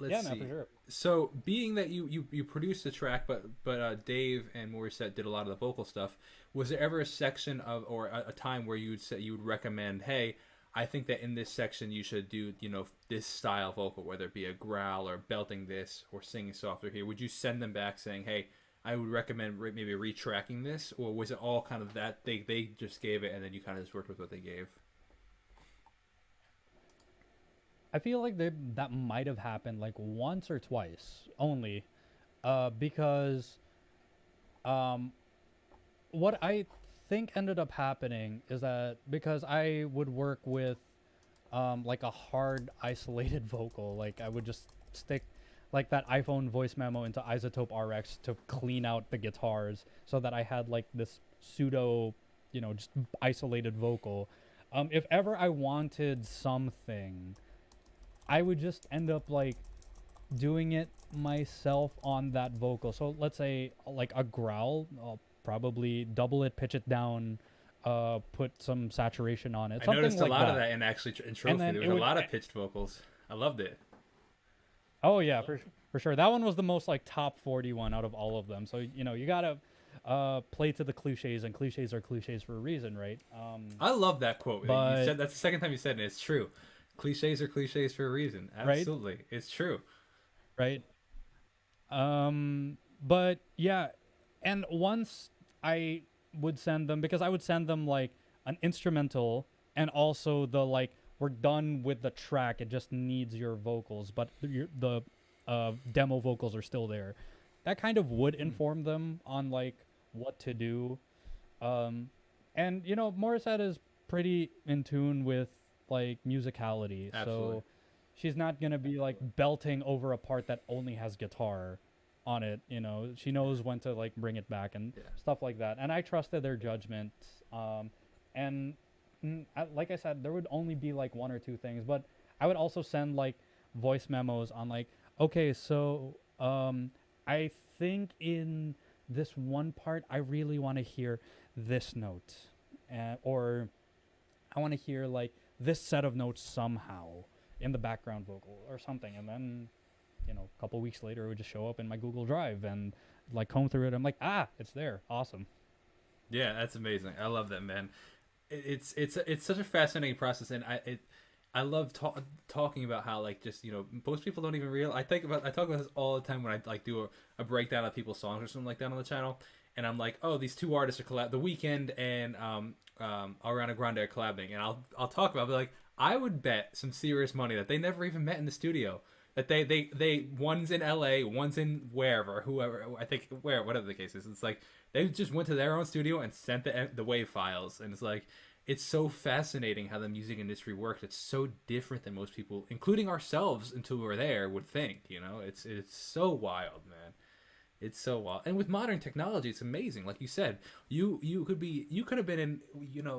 Let's yeah, no, see. for sure. So being that you produced the track, but Dave and Morissette did a lot of the vocal stuff, was there ever a section of or a time where you would recommend, hey, I think that in this section you should do this style vocal, whether it be a growl or belting this or singing softer here? Would you send them back saying, hey, I would recommend maybe retracking this, or was it all kind of that they just gave it and then you kind of just worked with what they gave? I feel like that might have happened like once or twice only, because what I think ended up happening is that because I would work with like a hard isolated vocal, like I would just stick like that iPhone voice memo into Isotope RX to clean out the guitars so that I had like this pseudo, just isolated vocal. If ever I wanted something, I would just end up like doing it myself on that vocal. So let's say like a growl, I'll probably double it, pitch it down, put some saturation on it. I Something noticed like a lot that. of that in Trophy. then There it was a would- lot of pitched vocals. I loved it. Oh yeah, for sure. That one was the most like top 40 one out of all of them. So you gotta play to the cliches, and cliches are cliches for a reason, right? I love that quote. But- You said that's the second time you said it. It's true. Cliches are cliches for a reason. Right? Absolutely, it's true. Right. But yeah, and once I would send them, because I would send them like an instrumental and also the like we're done with the track, it just needs your vocals, but the demo vocals are still there. That kind of would inform them on like what to do. And Morissette is pretty in tune with like musicality. Absolutely. So she's not going to be like belting over a part that only has guitar on it. She knows when to like bring it back and stuff like that. And I trusted their judgment. And like I said, there would only be like one or two things, but I would also send like voice memos on like, okay, so I think in this one part, I really want to hear this note, or I want to hear like this set of notes somehow in the background vocal or something. And then, a couple weeks later, it would just show up in my Google Drive and like comb through it. I'm like, it's there. Awesome. Yeah, that's amazing. I love that, man. It's such a fascinating process, and I love talking about how like just most people don't even realize. I talk about this all the time when I like do a breakdown of people's songs or something like that on the channel, and I'm like, oh, these two artists are The Weeknd and Ariana Grande are collabing, and I'll talk about it, but like I would bet some serious money that they never even met in the studio. That they one's in LA, one's in wherever, whoever, I think whatever the case is. It's like they just went to their own studio and sent the WAV files, and it's like it's so fascinating how the music industry works. It's so different than most people, including ourselves until we were there, would think. It's so wild, man. It's so wild. And with modern technology, it's amazing. Like you said, you could have been in,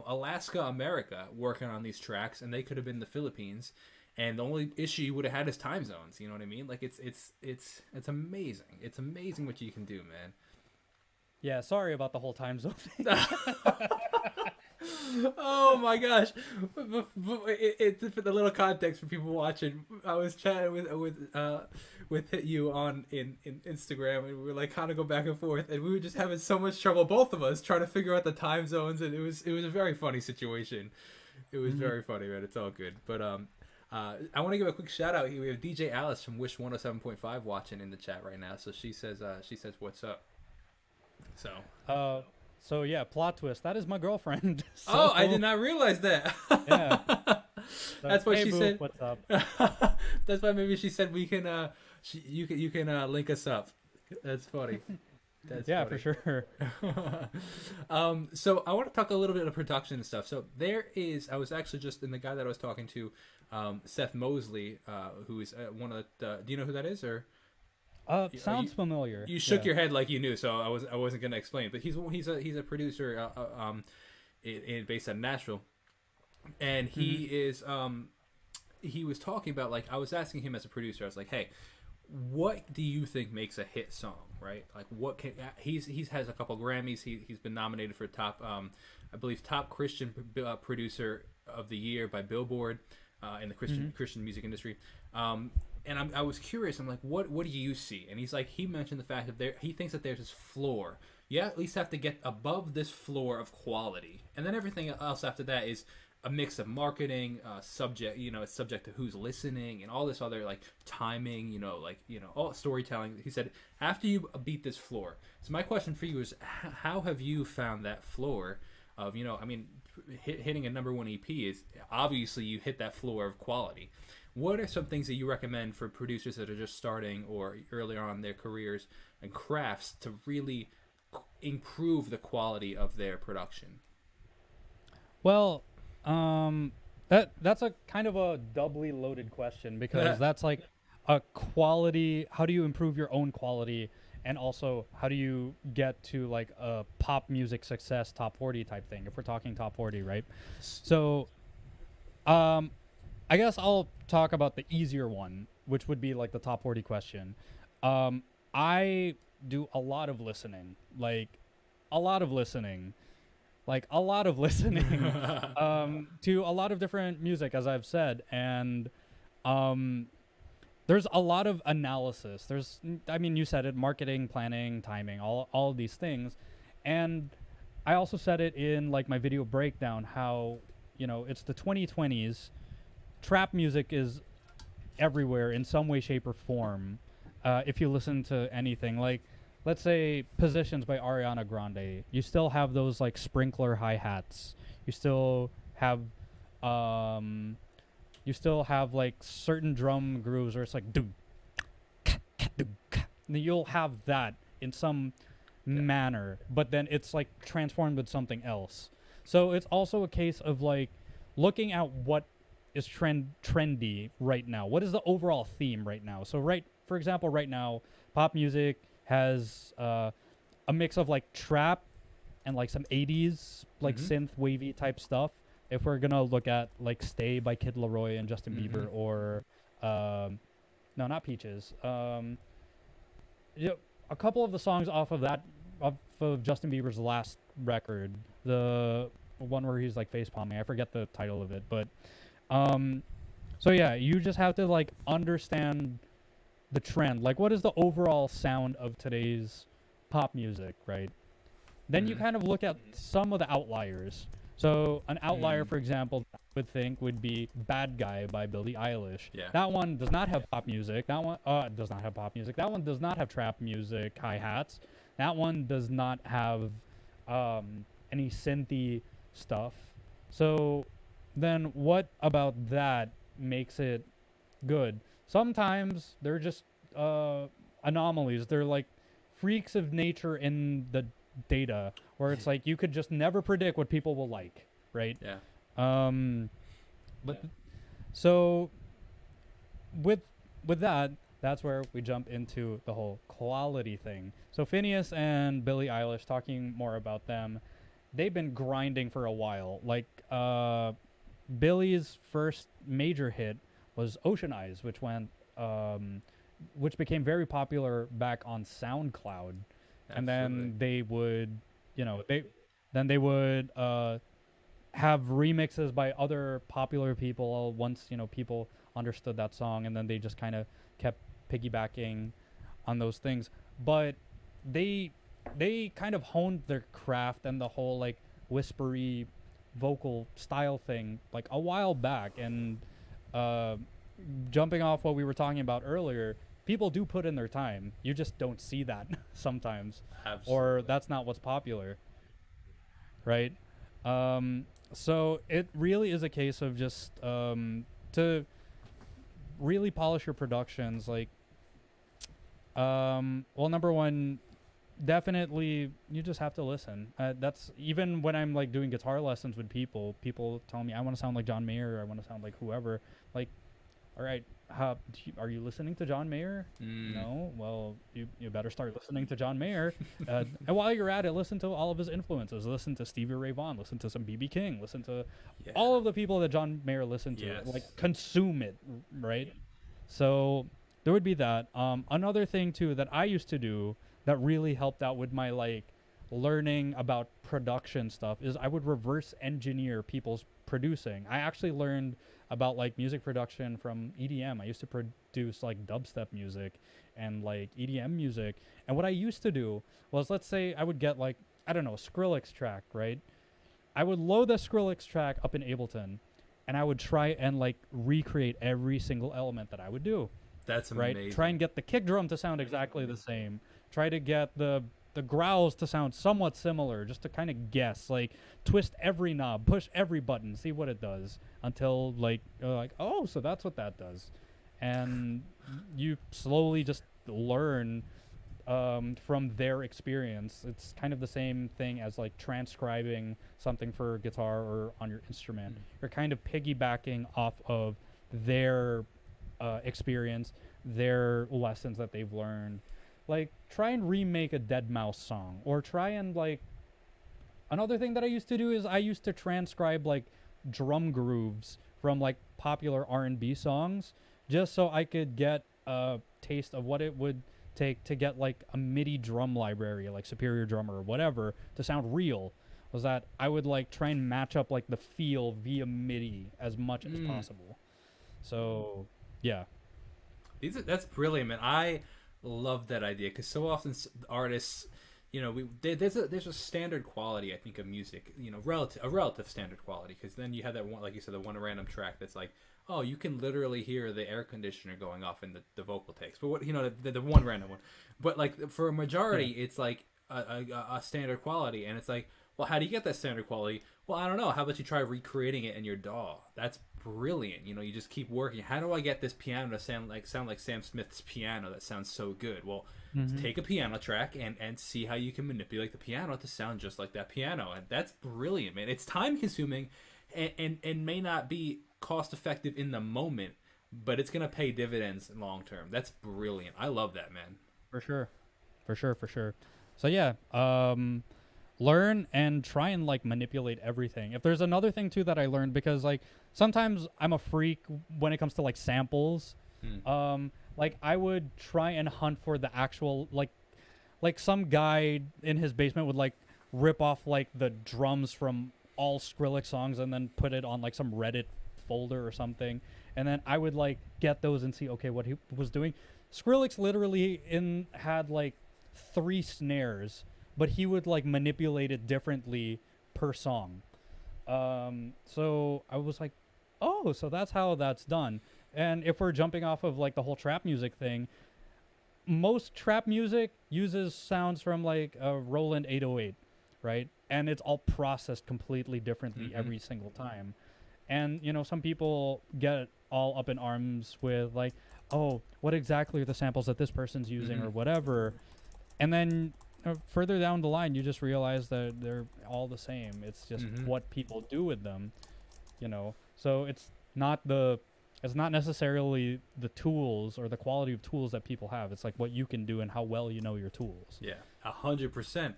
Alaska, America, working on these tracks, and they could have been in the Philippines, and the only issue you would have had is time zones. You know what I mean? Like it's amazing. It's amazing what you can do, man. Yeah, sorry about the whole time zone thing. Oh my gosh! For the little context for people watching, I was chatting with you in Instagram, and we were like kind of go back and forth, and we were just having so much trouble, both of us, trying to figure out the time zones, and it was a very funny situation. It was very funny, man. It's all good, but I want to give a quick shout out. We have DJ Alice from Wish 107.5 watching in the chat right now. So she says what's up. So yeah, plot twist. That is my girlfriend. So, oh, I did not realize that. Yeah. That's why hey, she boo, said. What's up? That's why maybe she said we can. You can link us up. That's funny. That's yeah, funny. for sure. So I want to talk a little bit of production and stuff. So I was actually just in the guy that I was talking to, Seth Mosley, who is one of the. Do you know who that is, or? Sounds familiar. You shook your head like you knew, so I wasn't gonna explain. But he's a producer, based out of Nashville, and he is he was talking about, like, I was asking him as a producer, I was like, hey, what do you think makes a hit song, right? Like, what can he's has a couple Grammys. He's been nominated for top I believe top Christian producer of the year by Billboard in the Christian music industry. And I was curious. I'm like, what do you see? And he's like, he mentioned the fact that he thinks that there's this floor. You at least have to get above this floor of quality, and then everything else after that is a mix of marketing, subject. It's subject to who's listening and all this other, like, timing. All storytelling. He said after you beat this floor. So my question for you is, how have you found that floor of hitting a number one EP is obviously you hit that floor of quality. What are some things that you recommend for producers that are just starting or earlier on in their careers and crafts to really improve the quality of their production? Well, that's a kind of a doubly loaded question, because that's like a quality. How do you improve your own quality, and also how do you get to like a pop music success top 40 type thing? If we're talking top 40, right? So, I guess I'll talk about the easier one, which would be like the top 40 question. I do a lot of listening, to a lot of different music, as I've said. And there's a lot of analysis. You said it, marketing, planning, timing, all of these things. And I also said it in like my video breakdown, how, it's the 2020s. Trap music is everywhere in some way, shape, or form. If you listen to anything, like, let's say Positions by Ariana Grande, you still have those like sprinkler hi-hats. You still have like certain drum grooves where it's like do, you'll have that in some manner, but then it's like transformed with something else. So it's also a case of like looking at what is trendy right now. What is the overall theme right now? So for example, right now, pop music has a mix of like trap and like some 80s like synth wavy type stuff. If we're gonna look at like Stay by Kid Laroi and Justin Bieber, or no, not Peaches. A couple of the songs off of Justin Bieber's last record, the one where he's like face palming. I forget the title of it, but so yeah, you just have to like understand the trend. Like, what is the overall sound of today's pop music, right? Then you kind of look at some of the outliers. So an outlier, for example, I would think would be Bad Guy by Billie Eilish. Yeah. That one does not have pop music. That one does not have pop music. That one does not have trap music, hi-hats. That one does not have any synthy stuff. So then what about that makes it good? Sometimes they're just anomalies. They're like freaks of nature in the data, where it's like you could just never predict what people will like, right? Yeah. So with that, that's where we jump into the whole quality thing. So Phineas and Billie Eilish, talking more about them, they've been grinding for a while. Like Billie's first major hit was Ocean Eyes, which became very popular back on SoundCloud. And then they would, they would have remixes by other popular people once, people understood that song, and then they just kind of kept piggybacking on those things. But they kind of honed their craft and the whole like whispery vocal style thing like a while back. And jumping off what we were talking about earlier, people do put in their time. You just don't see that sometimes. Absolutely. Or that's not what's popular, right? So it really is a case of just to really polish your productions. Like, well, number one, definitely you just have to listen. That's even when I'm like doing guitar lessons with people tell me I want to sound like John Mayer, or I want to sound like whoever. Like, all right, are you listening to John Mayer? No. Well, you better start listening to John Mayer. And while you're at it, listen to all of his influences. Listen to Stevie Ray Vaughan. Listen to some B.B. King. Listen to all of the people that John Mayer listened to. Yes. Like, consume it, right? So there would be that. Another thing too that I used to do that really helped out with my like learning about production stuff is I would reverse engineer people's producing. I actually learned about like music production from EDM. I used to produce like dubstep music and like EDM music. And what I used to do was, let's say I would get like, I don't know, a Skrillex track, right? I would load the Skrillex track up in Ableton, and I would try and like recreate every single element that I would do. That's right. amazing. Try and get the kick drum to sound exactly the same. Try to get the growls to sound somewhat similar, just to kind of guess, like twist every knob, push every button, see what it does, until like you're like, oh, so that's what that does. And you slowly just learn from their experience. It's kind of the same thing as like transcribing something for guitar or on your instrument. You're kind of piggybacking off of their experience, their lessons that they've learned. Like, try and remake a Dead Mouse song, or try and like, another thing that I used to do is I used to transcribe like drum grooves from like popular R&B songs, just so I could get a taste of what it would take to get like a MIDI drum library, like Superior Drummer or whatever, to sound real. Was that I would like try and match up like the feel via MIDI as much as possible. So yeah, that's brilliant, man. I love that idea, because so often artists, there's a standard quality, I think, of music, a relative standard quality, because then you have that one, like you said, the one random track that's like, oh, you can literally hear the air conditioner going off in the vocal takes, but what, the one random one, but like for a majority, it's like a standard quality, and it's like, well, how do you get that standard quality? Well, I don't know. How about you try recreating it in your DAW? That's brilliant. You just keep working. How do I get this piano to sound like Sam Smith's piano that sounds so good? Well, take a piano track and see how you can manipulate the piano to sound just like that piano. And that's brilliant, man. It's time consuming and may not be cost effective in the moment, but it's going to pay dividends long term. That's brilliant. I love that, man. For sure. So yeah, learn and try and like manipulate everything. If there's another thing too that I learned, because like sometimes I'm a freak when it comes to like samples. Like I would try and hunt for the actual like some guy in his basement would like rip off like the drums from all Skrillex songs and then put it on like some Reddit folder or something, and then I would like get those and see, okay, what he was doing. Skrillex literally had like 3 snares, but he would like manipulate it differently per song. So I was like, oh, so that's how that's done. And if we're jumping off of like the whole trap music thing, most trap music uses sounds from like a Roland 808, right? And it's all processed completely differently every single time. And, some people get all up in arms with like, oh, what exactly are the samples that this person's using or whatever. And then further down the line, you just realize that they're all the same. It's just what people do with them, So it's not the It's not necessarily the tools or the quality of tools that people have. It's like what you can do and how well you know your tools. Yeah, 100%.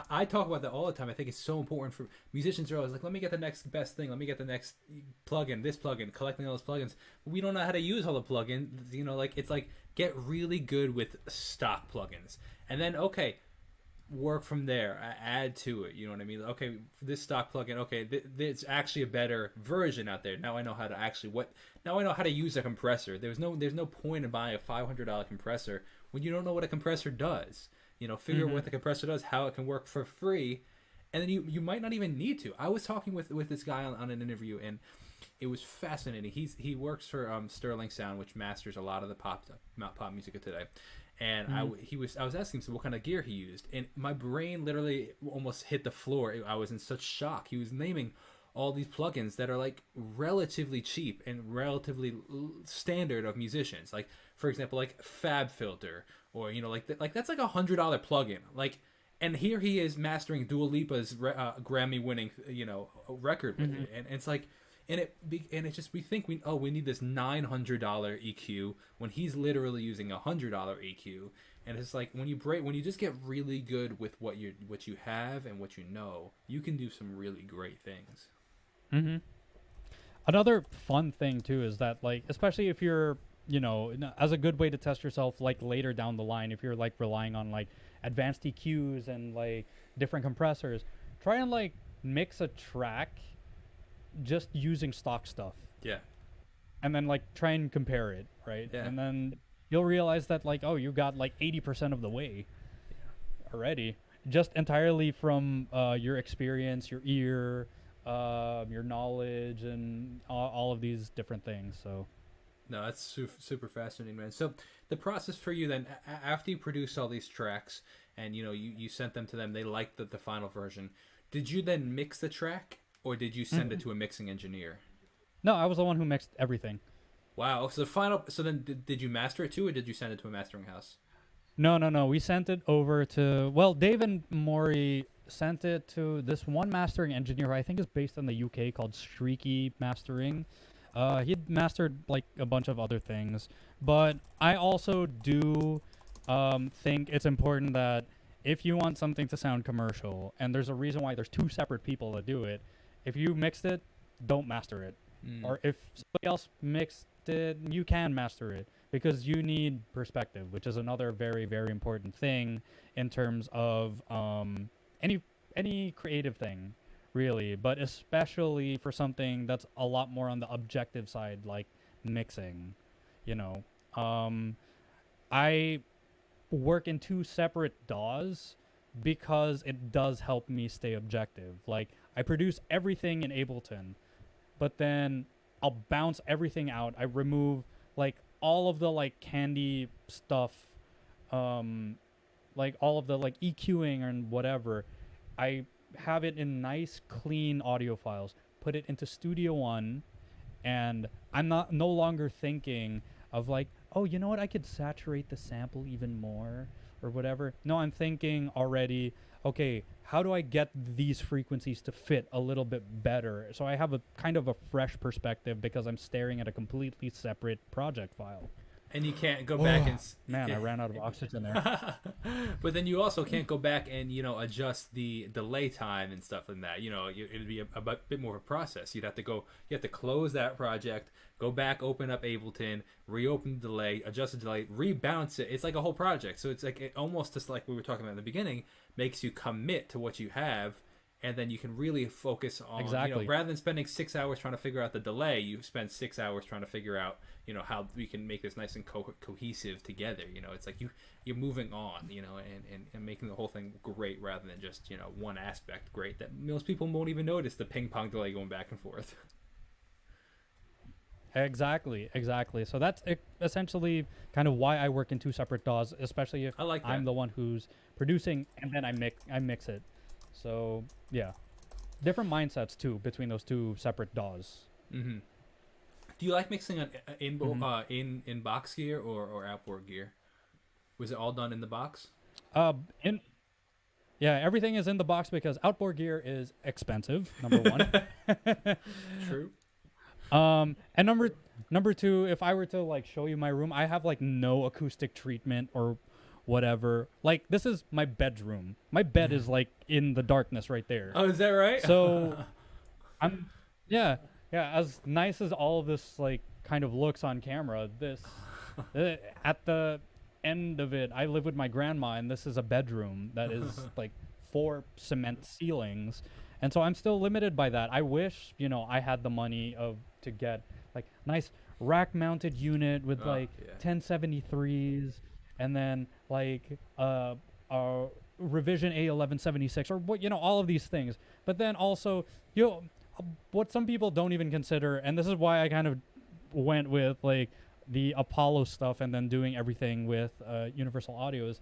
I talk about that all the time. I think it's so important for musicians. Are always like, let me get the next best thing. Let me get the next plugin, this plugin, collecting all those plugins. We don't know how to use all the plugins. You know, like it's like get really good with stock plugins, and then okay, work from there. Add to it. You know what I mean? Okay, this stock plugin. Okay, it's actually a better version out there. Now I know how to Now I know how to use a compressor. There's no point in buying a $500 compressor when you don't know what a compressor does. You know, figure out what the compressor does, how it can work for free, and then you might not even need to. I was talking with this guy on an interview, and it was fascinating. He works for Sterling Sound, which masters a lot of the pop music of today. And I was asking him what kind of gear he used, and my brain literally almost hit the floor. I was in such shock. He was naming all these plugins that are like relatively cheap and relatively standard of musicians. Like for example, like Fab Filter. Or like that's like $100 plugin. Like, and here he is mastering Dua Lipa's Grammy-winning record with it, and it's like, and it's just we think we need this $900 EQ when he's literally using a $100 EQ, and it's like when you just get really good with what you have and what you know, you can do some really great things. Mm-hmm. Another fun thing too is that like especially if you're as a good way to test yourself, like later down the line, if you're like relying on like advanced EQs and like different compressors, try and like mix a track just using stock stuff. Yeah. And then like try and compare it, right? Yeah. And then you'll realize that like, oh, you got like 80% of the way already, just entirely from your experience, your ear, your knowledge, and all of these different things. So. No, that's super fascinating, man. So the process for you then, after you produce all these tracks and you sent them to them, they liked the final version. Did you then mix the track, or did you send it to a mixing engineer? No, I was the one who mixed everything. Wow. So then did you master it too, or did you send it to a mastering house? No. We sent it over to Dave and Maury sent it to this one mastering engineer who I think is based in the UK called Streaky Mastering. He'd mastered like a bunch of other things, but I also do think it's important that if you want something to sound commercial, and there's a reason why there's two separate people that do it, if you mixed it, don't master it. Or if somebody else mixed it, you can master it, because you need perspective, which is another very, very important thing in terms of any creative thing. Really, but especially for something that's a lot more on the objective side, like mixing, I work in two separate DAWs because it does help me stay objective. Like I produce everything in Ableton, but then I'll bounce everything out. I remove like all of the like candy stuff, like all of the like EQing and whatever. I have it in nice clean audio files, put it into Studio One, and I'm no longer thinking of like, oh, you know what, I could saturate the sample even more or whatever. No, I'm thinking already, okay, how do I get these frequencies to fit a little bit better? So I have a kind of a fresh perspective because I'm staring at a completely separate project file. And you can't go back and... Man, I ran out of oxygen there. But then you also can't go back and, adjust the delay time and stuff like that. It'd be a bit more of a process. You have to close that project, go back, open up Ableton, reopen the delay, adjust the delay, rebounce it. It's like a whole project. So it's like almost just like we were talking about in the beginning, makes you commit to what you have. And then you can really focus on, exactly. Rather than spending 6 hours trying to figure out the delay, you spend 6 hours trying to figure out, how we can make this nice and cohesive together. It's like you're moving on, and making the whole thing great rather than just, one aspect great that most people won't even notice the ping pong delay going back and forth. Exactly. So that's essentially kind of why I work in two separate DAWs, especially if I'm the one who's producing and then I mix it. So yeah, different mindsets too between those two separate DAWs. Mm-hmm. Do you like mixing in box gear or outboard gear? Was it all done in the box? Everything is in the box because outboard gear is expensive. Number one. True. And number two, if I were to like show you my room, I have like no acoustic treatment or whatever. Like this is my bedroom. My bed is like in the darkness right there. Oh, is that right? So I'm yeah, yeah, as nice as all of this like kind of looks on camera, this at the end of it, I live with my grandma and this is a bedroom that is like 4 cement ceilings. And so I'm still limited by that. I wish, I had the money of to get like nice rack mounted unit with like Yeah. 1073s and then like a revision A1176 or what all of these things. But then also, what some people don't even consider, and this is why I kind of went with like the Apollo stuff and then doing everything with Universal Audios.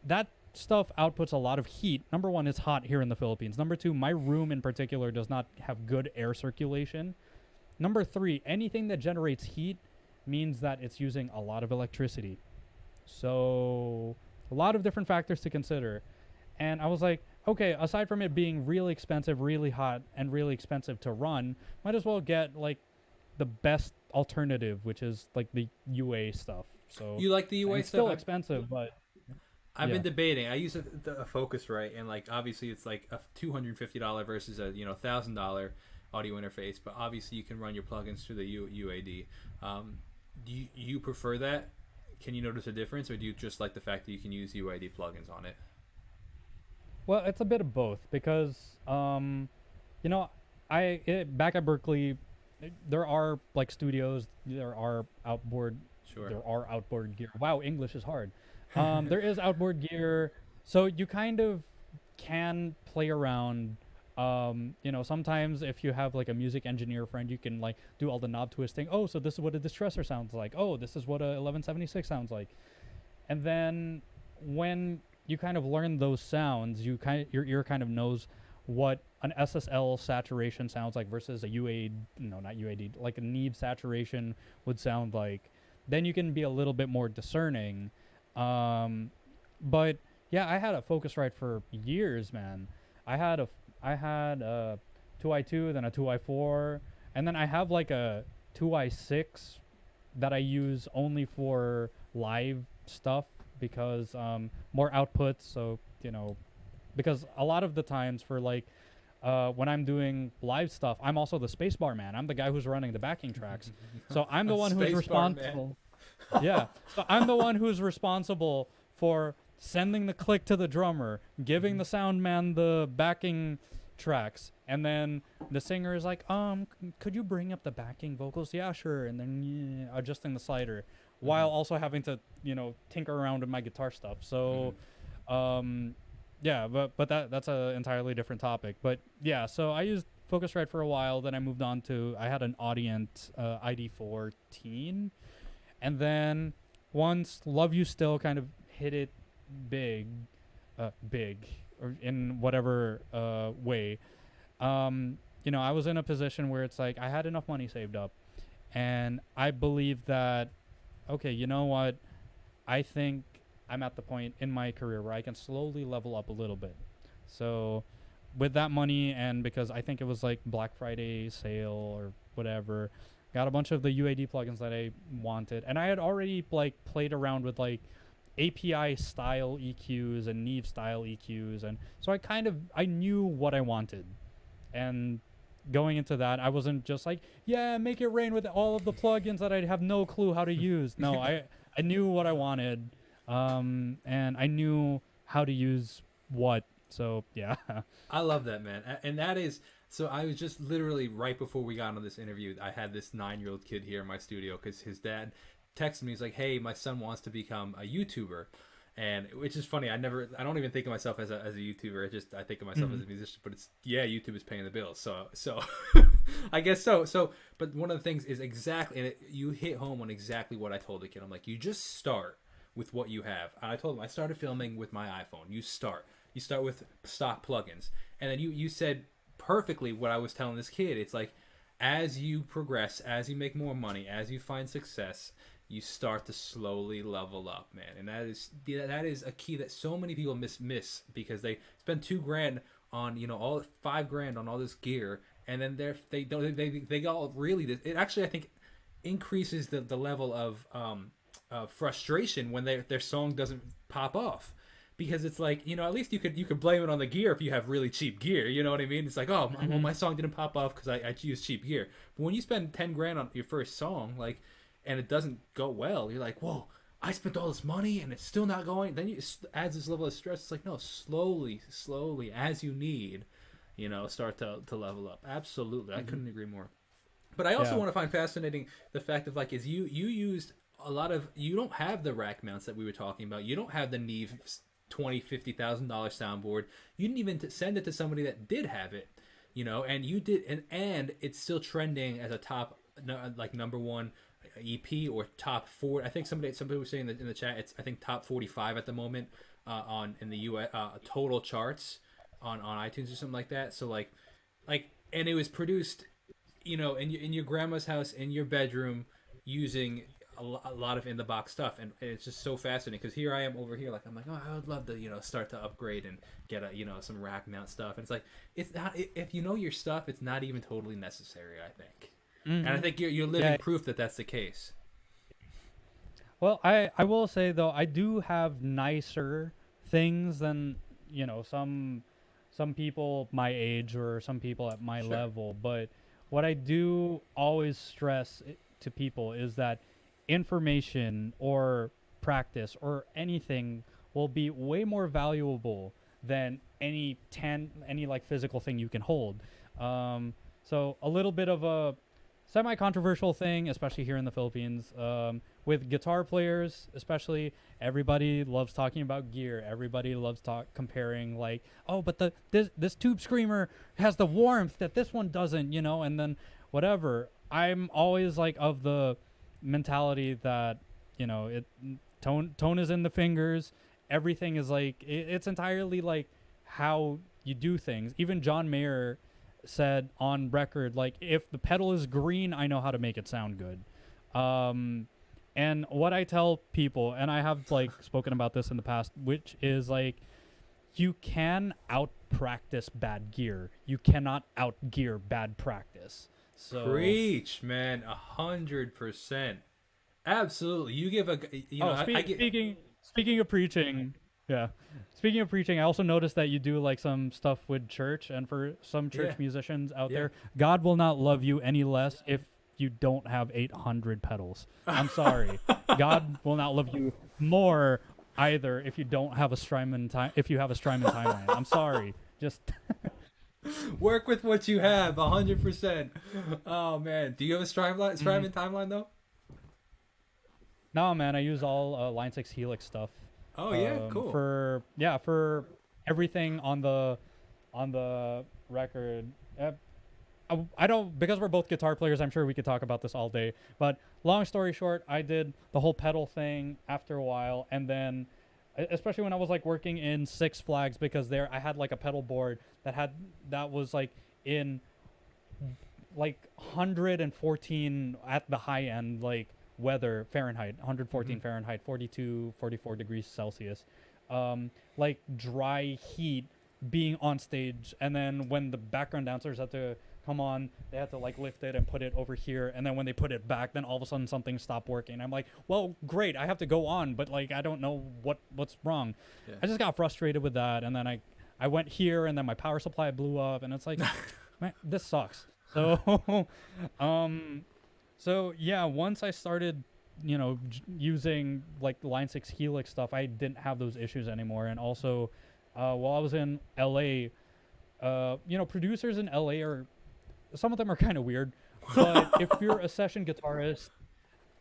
That stuff outputs a lot of heat. Number one, it's hot here in the Philippines. Number two, my room in particular does not have good air circulation. Number three, anything that generates heat means that it's using a lot of electricity. So a lot of different factors to consider. And I was like, okay, aside from it being really expensive, really hot, and really expensive to run, might as well get like the best alternative, which is like the UA stuff. So You like the UA it's stuff? still expensive, but I've yeah. been debating. I use a Focusrite, and like obviously it's like a $250 versus a $1,000 audio interface. But obviously you can run your plugins through the UAD. Do you prefer that? Can you notice a difference, or do you just like the fact that you can use UAD plugins on it? Well, it's a bit of both because, back at Berklee, there are like studios, there are outboard Sure. there are outboard gear. Wow, English is hard. There is outboard gear, so you kind of can play around. Sometimes if you have like a music engineer friend, you can like do all the knob twisting. Oh, so this is what a distressor sounds like. Oh, this is what a 1176 sounds like. And then when you kind of learn those sounds, your ear kind of knows what an SSL saturation sounds like versus a not UAD, like a Neve saturation would sound like. Then you can be a little bit more discerning. But yeah, I had a Focusrite for years, man. I had a 2i2, then a 2i4, and then I have like a 2i6 that I use only for live stuff because more outputs. So because a lot of the times for like when I'm doing live stuff, I'm also the spacebar man. I'm the guy who's running the backing tracks. So I'm the one who's responsible. Yeah. So I'm the one who's responsible for sending the click to the drummer, giving the sound man the backing tracks, and then the singer is like, could you bring up the backing vocals? Yeah, sure. And then adjusting the slider while also having to, tinker around with my guitar stuff. So yeah, but that's an entirely different topic. But yeah, so I used Focusrite for a while, then I moved on to I had an Audient ID14, and then once Love You Still kind of hit it big or in whatever way, I was in a position where it's like I had enough money saved up, and I believe that okay, you know what, I think I'm at the point in my career where I can slowly level up a little bit. So with that money, and because I think it was like Black Friday sale or whatever, got a bunch of the UAD plugins that I wanted, and I had already like played around with like API style EQs and Neve style EQs, and so I knew what I wanted. And going into that, I wasn't just like, yeah, make it rain with all of the plugins that I have no clue how to use. No, I knew what I wanted, and I knew how to use what. So yeah. I love that, man. And that is, so I was just literally right before we got on this interview, I had this 9-year-old kid here in my studio because his dad texted me. He's like, hey, my son wants to become a YouTuber. And which is funny. I don't even think of myself as a YouTuber. I think of myself as a musician, but YouTube is paying the bills. So I guess so. But one of the things is exactly, and you hit home on exactly what I told the kid. I'm like, you just start with what you have. And I told him I started filming with my iPhone. You start with stock plugins. And then you said perfectly what I was telling this kid. It's like, as you progress, as you make more money, as you find success, you start to slowly level up, man. And that is a key that so many people miss because they spend $2,000 on all $5,000 on all this gear, and then they go really. It actually, I think, increases the level of frustration when their song doesn't pop off, because it's like, at least you could blame it on the gear if you have really cheap gear. You know what I mean? It's like, oh, well, my song didn't pop off because I used cheap gear. But when you spend 10 grand on your first song, like, and it doesn't go well, you're like, whoa, I spent all this money and it's still not going. Then it adds this level of stress. It's like, no, slowly, as you need, start to level up. Absolutely. I couldn't agree more. But I also want to find fascinating the fact of, like, is you used a lot of, you don't have the rack mounts that we were talking about. You don't have the Neve $20,000-$50,000 soundboard. You didn't even send it to somebody that did have it, and you did, and it's still trending as a top, like, number one EP or top 4. I think somebody was saying that in the chat, it's, I think, top 45 at the moment in the US total charts on iTunes or something like that. So like, and it was produced, in your grandma's house, in your bedroom, using a lot of in the box stuff, and it's just so fascinating, because here I am over here, like, I'm like, oh, I would love to start to upgrade and get some rack mount stuff, and it's like, it's not, if you know your stuff, it's not even totally necessary, I think. And I think you're living proof that that's the case. Well, I will say, though, I do have nicer things than some people my age or some people at my level, but what I do always stress to people is that information or practice or anything will be way more valuable than any like physical thing you can hold. So a little bit of a semi-controversial thing, especially here in the Philippines, with guitar players, especially. Everybody loves talking about gear. Everybody loves comparing, like, oh, but this tube screamer has the warmth that this one doesn't, and then whatever. I'm always, like, of the mentality that tone is in the fingers. Everything is, like, it's entirely, like, how you do things. Even John Mayer said on record, like, if the pedal is green, I know how to make it sound good. And what I tell people, and I have, like, spoken about this in the past, which is, like, you can out practice bad gear. You cannot out gear bad practice. So Preach, man, 100%. Absolutely. You give a, speaking of preaching, Speaking of preaching, I also noticed that you do, like, some stuff with church, and for some church musicians out there, God will not love you any less if you don't have 800 pedals. I'm sorry. God will not love you more either if you don't have a Strymon timeline. I'm sorry. Just work with what you have, 100%. Oh man, do you have a Strymon timeline though? No, man. I use all Line 6 Helix stuff. Oh yeah, cool. For everything on the record. I don't, because we're both guitar players, I'm sure we could talk about this all day. But long story short, I did the whole pedal thing after a while, and then, especially when I was, like, working in Six Flags, because there I had, like, a pedal board that was, like, in, like, 114 at the high end, like, weather, Fahrenheit, 114 Fahrenheit, 42, 44 degrees Celsius, like, dry heat, being on stage. And then when the background dancers had to come on, they had to, like, lift it and put it over here, and then when they put it back, then all of a sudden something stopped working. I'm like, well, great, I have to go on, but, like, I don't know what's wrong. I just got frustrated with that, and then I went here, and then my power supply blew up, and it's like, man, this sucks. So so yeah, once I started using, like, Line 6 Helix stuff, I didn't have those issues anymore. And also, while I was in LA, producers in LA some of them are kind of weird, but if you're a session guitarist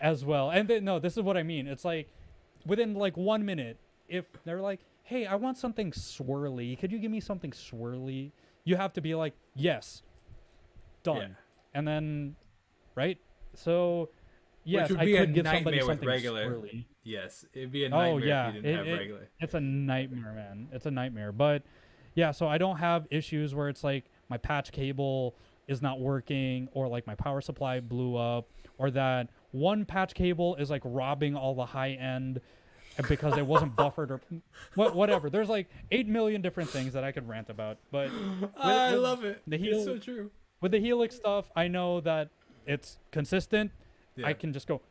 as well, and no, this is what I mean. It's like, within, like, 1 minute, if they're like, hey, I want something swirly, could you give me something swirly? You have to be like, yes, done. Yeah. And then, right? So, yes, which would be a nightmare with regular. Swirly. Yes, it'd be a nightmare if you didn't have regular. It's a nightmare, man. It's a nightmare. But yeah, so I don't have issues where it's like my patch cable is not working, or like my power supply blew up, or that one patch cable is, like, robbing all the high end because it wasn't buffered, or whatever. There's, like, 8 million different things that I could rant about. But I love it. It's so true. with the Helix stuff, I know that it's consistent. Yeah. I can just go,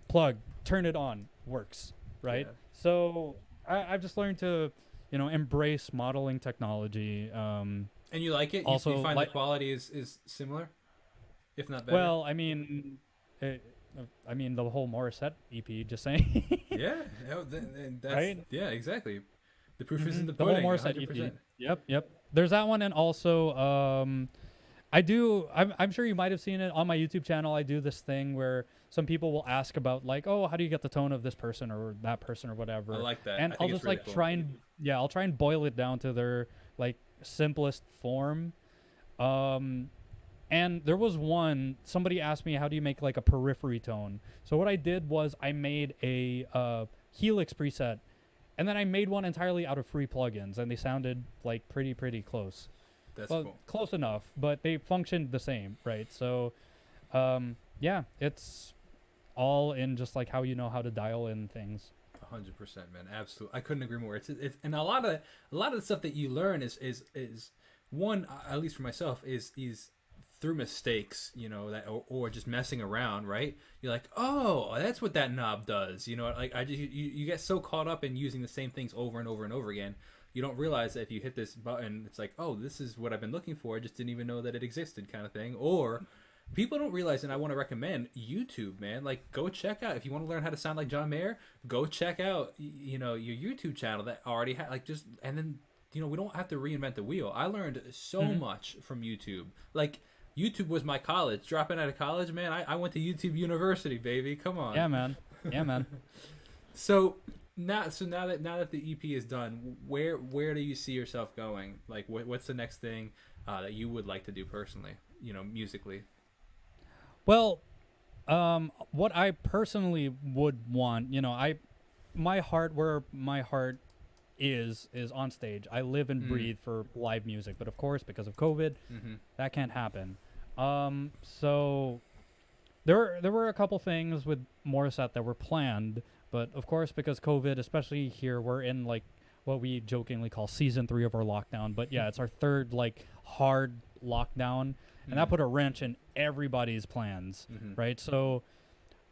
plug, turn it on, works, right? Yeah. So I've just learned to, embrace modeling technology. And you like it? Also, you find the quality is similar, if not better? well, I mean the whole Morissette EP. Just saying. Yeah, that's, Right? Yeah, exactly. The proof is in the The whole pudding. Morissette 100%. EP. Yep. There's that one, and also I'm sure you might have seen it on my YouTube channel. I do this thing where some people will ask about like, oh, how do you get the tone of this person or that person or whatever. I like that. And I I'll think just it's really like cool. I'll try and boil it down to their like simplest form. And there was somebody asked me, how do you make like a periphery tone? So what I did was I made a Helix preset, and then I made one entirely out of free plugins, and they sounded like pretty close. That's Well, cool. close enough, but they functioned the same, right? So, yeah, it's all in just like how you know how to dial in things. 100%, man. Absolutely. I couldn't agree more. It's and a lot of the stuff that you learn is one, at least for myself, is through mistakes, that or just messing around, right? You're like, oh, that's what that knob does, like you get so caught up in using the same things over and over and over again, you don't realize that if you hit this button, it's like, oh, this is what I've been looking for, I just didn't even know that it existed, kind of thing. Or people don't realize, and I want to recommend YouTube, man. Like, go check out, if you want to learn how to sound like John Mayer, go check out your YouTube channel that already had and then we don't have to reinvent the wheel. I learned so much from YouTube. Like, YouTube was my college. Dropping out of college, man, I went to YouTube University, baby. Come on. Yeah, man. So now that the EP is done, where do you see yourself going? Like, what's the next thing that you would like to do personally? Musically. Well, what I personally would want, my heart is on stage. I live and breathe for live music, but of course, because of COVID, that can't happen. So there were a couple things with Morissette that were planned, but of course, because COVID, especially here, we're in like what we jokingly call season 3 of our lockdown. But yeah, it's our third like hard lockdown, and that put a wrench in everybody's plans, right? So,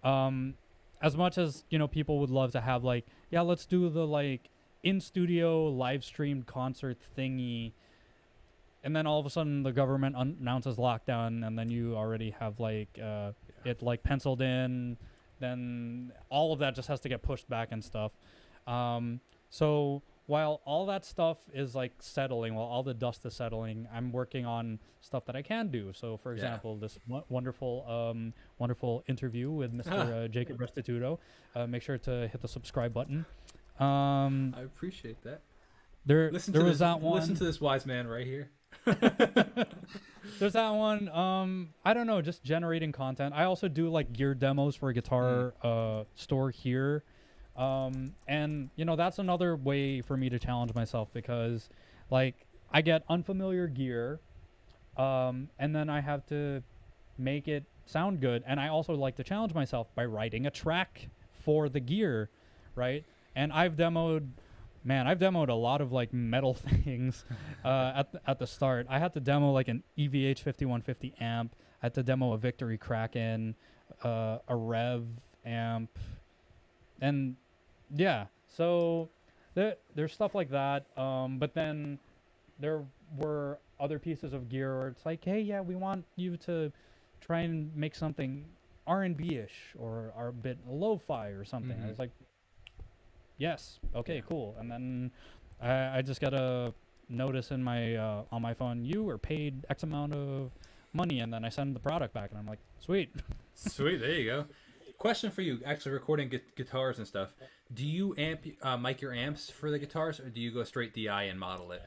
as much as people would love to have like, yeah, let's do the like in studio live streamed concert thingy, and then all of a sudden the government announces lockdown, and then you already have like it like penciled in, then all of that just has to get pushed back and stuff. So while all that stuff is like settling, while all the dust is settling, I'm working on stuff that I can do. So for example, this wonderful interview with Mr. Jacob Restituto. Make sure to hit the subscribe button. I appreciate that. There was that one. Listen to this wise man right here. There's that one. I don't know, just generating content. I also do like gear demos for a guitar store here. And that's another way for me to challenge myself, because like I get unfamiliar gear, and then I have to make it sound good. And I also like to challenge myself by writing a track for the gear, right? And I've demoed a lot of like metal things at the start. I had to demo like an EVH 5150 amp. I had to demo a Victory Kraken, a Rev amp, and yeah. So there's stuff like that. But then there were other pieces of gear where it's like, hey, yeah, we want you to try and make something R&B-ish or a bit lo-fi or something. I was like, yes, okay, cool. And then I just got a notice in my on my phone, you were paid X amount of money, and then I send the product back, and I'm like, sweet. Sweet, there you go. Question for you, actually recording guitars and stuff. Do you mic your amps for the guitars, or do you go straight DI and model it?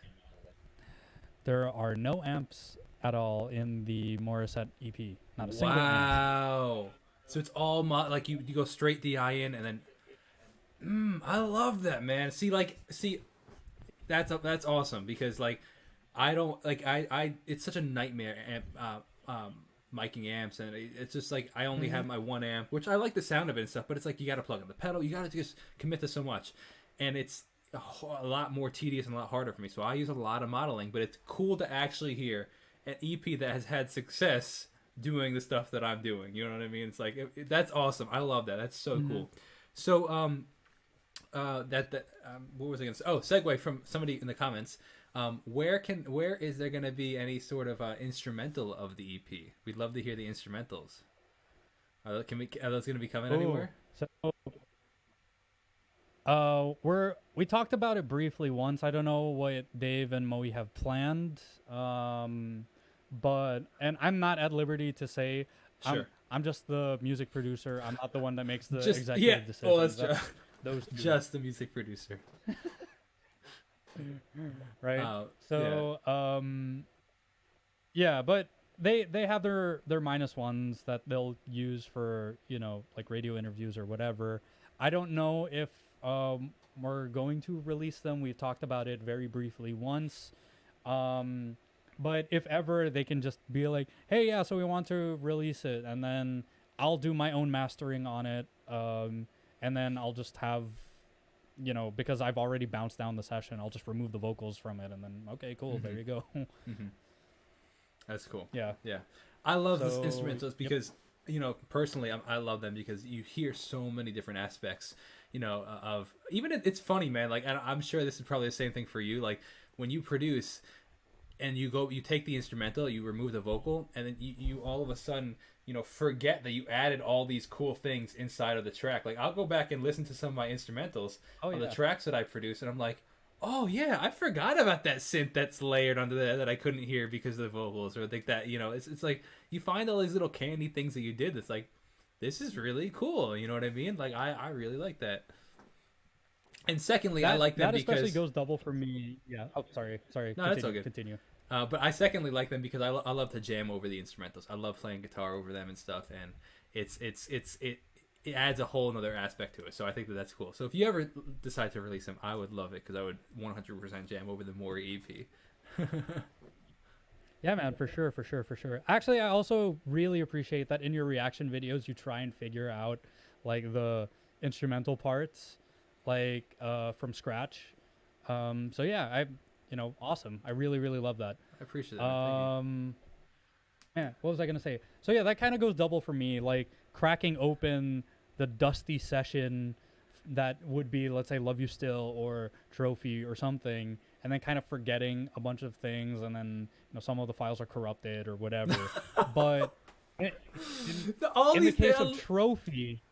There are no amps at all in the Morissette EP. Not a single amp. Wow. So it's all like you go straight DI in, and then I love that, man. See, that's awesome, because like I don't like I it's such a nightmare miking amps, and it's just like I only have my one amp, which I like the sound of it and stuff, but it's like you got to plug in the pedal, you got to just commit to so much, and it's a lot more tedious and a lot harder for me. So I use a lot of modeling, but it's cool to actually hear an EP that has had success doing the stuff that I'm doing. You know what I mean? It's like that's awesome. I love that. That's so cool. So what was I gonna say? Oh, segue from somebody in the comments. Where is there gonna be any sort of instrumental of the EP? We'd love to hear the instrumentals. Are those gonna be coming anywhere? So, we talked about it briefly once. I don't know what Dave and Moe have planned. But I'm not at liberty to say. Sure. I'm just the music producer. I'm not the one that makes the Just, executive decisions. Oh, that's true. Those two. Just the music producer. Right. Yeah, but they have their minus ones that they'll use for, like radio interviews or whatever. I don't know if we're going to release them. We've talked about it very briefly once. But if ever, they can just be like, hey, yeah, so we want to release it. And then I'll do my own mastering on it. And then I'll just have, because I've already bounced down the session, I'll just remove the vocals from it. And then, okay, cool, there you go. That's cool. Yeah. Yeah. I love these instrumentals because, personally, I love them because you hear so many different aspects, of even it's funny, man. Like, I'm sure this is probably the same thing for you. Like, when you produce and you take the instrumental, you remove the vocal, and then you all of a sudden, forget that you added all these cool things inside of the track. Like, I'll go back and listen to some of my instrumentals on the tracks that I produce, and I'm like, oh yeah, I forgot about that synth that's layered onto there that I couldn't hear because of the vocals, or like that, it's like you find all these little candy things that you did that's like, this is really cool, you know what I mean? Like, I really like that. And secondly, I like them because... That especially goes double for me. Yeah. Oh, sorry. No, that's all good. Continue. But I secondly like them because I love to jam over the instrumentals. I love playing guitar over them and stuff, and it adds a whole another aspect to it. So I think that's cool. So if you ever decide to release them, I would love it because I would 100% jam over the Mori EP. Yeah, man, for sure. Actually, I also really appreciate that in your reaction videos, you try and figure out like the instrumental parts, like from scratch. So yeah, awesome. I really, really love that. I appreciate that. Yeah, what was I gonna say? So yeah, that kind of goes double for me. Like cracking open the dusty session that would be, let's say, Love You Still or Trophy or something, and then kind of forgetting a bunch of things, and then some of the files are corrupted or whatever. But in the case of Trophy,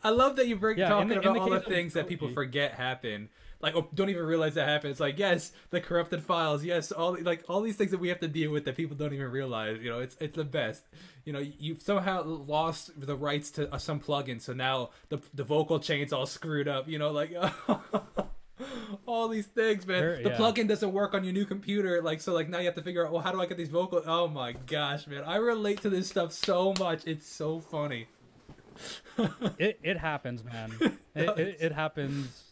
I love that you talking about all the things that people forget happen. Like, don't even realize that happened. It's like, yes, the corrupted files. Yes, all these things that we have to deal with that people don't even realize. It's the best. You've somehow lost the rights to some plugin, so now the vocal chain's all screwed up. All these things, man. The plugin doesn't work on your new computer. So now you have to figure out, well, how do I get these vocals? Oh my gosh, man. I relate to this stuff so much. It's so funny. It happens, man. It happens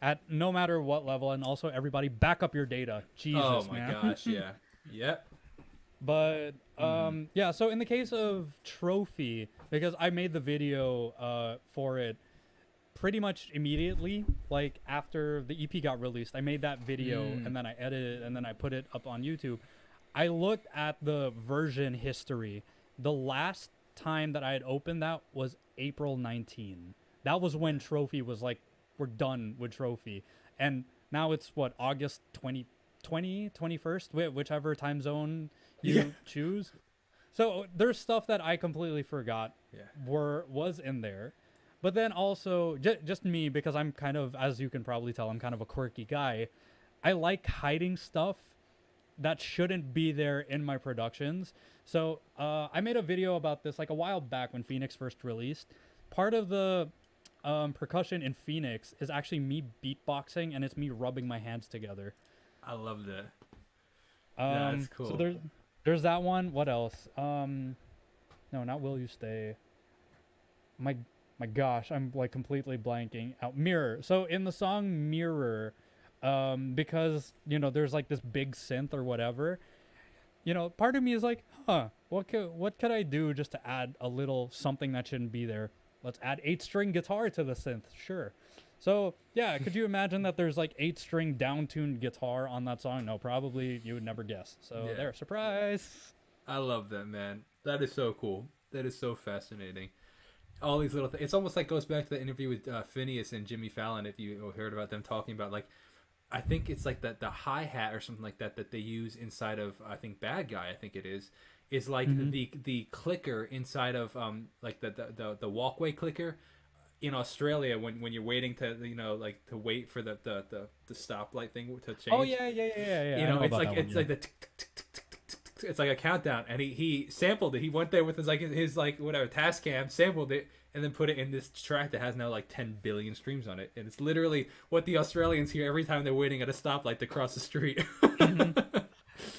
at no matter what level, and also everybody back up your data. Jesus, oh my man. gosh, yeah. Yep. But yeah, so in the case of Trophy, because I made the video for it pretty much immediately, like after the EP got released, I made that video and then I edited it and then I put it up on YouTube. I looked at the version history. The last time that I had opened that was April 19. That was when Trophy was like, we're done with Trophy. And now it's what, August 21st, whichever time zone you choose. So there's stuff that I completely forgot was in there. But then also, just me, because I'm kind of, as you can probably tell, I'm kind of a quirky guy. I like hiding stuff that shouldn't be there in my productions. So I made a video about this like a while back when Phoenix first released. Part of the percussion in Phoenix is actually me beatboxing, and it's me rubbing my hands together. I love that. That's cool. So there's that one. What else? No, not Will You Stay. My gosh, I'm like completely blanking out. Mirror. So in the song Mirror, because there's like this big synth or whatever, part of me is like, what could I do just to add a little something that shouldn't be there? Let's add 8-string guitar to the synth. Sure. So yeah, could you imagine that there's like 8-string down-tuned guitar on that song? No, probably you would never guess. So Yeah. there, surprise. I love that, man. That is so cool. That is so fascinating. All these little things. It's almost like goes back to the interview with Phineas and Jimmy Fallon. If you heard about them talking about like, I think it's like the hi hat or something like that that they use inside of I think Bad Guy. I think it is like the clicker inside of like the walkway clicker in Australia when you're waiting to like to wait for the stoplight thing to change. Oh yeah. You know, it's like the it's like a countdown, and he sampled it. He went there with his whatever Tascam, sampled it, and then put it in this track that has now like 10 billion streams on it. And it's literally what the Australians hear every time they're waiting at a stoplight to cross the street.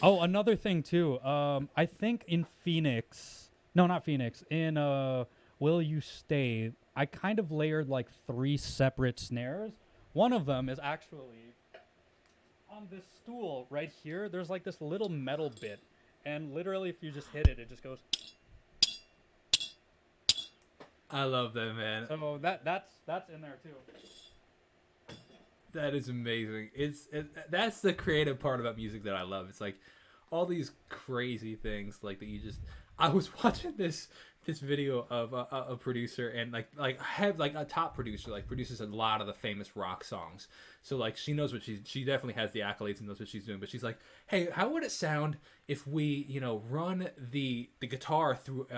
Oh, another thing too. I think in Phoenix, no, not Phoenix, in Will You Stay, I kind of layered like 3 separate snares. One of them is actually on this stool right here. There's like this little metal bit, and literally if you just hit it, it just goes. I love that, man. So that's in there too. That is amazing. That's the creative part about music that I love. It's like all these crazy things like that you just. I was watching this video of a producer, and like I have like a top producer like produces a lot of the famous rock songs. So like she knows what she definitely has the accolades and knows what she's doing. But she's like, hey, how would it sound if we run the guitar through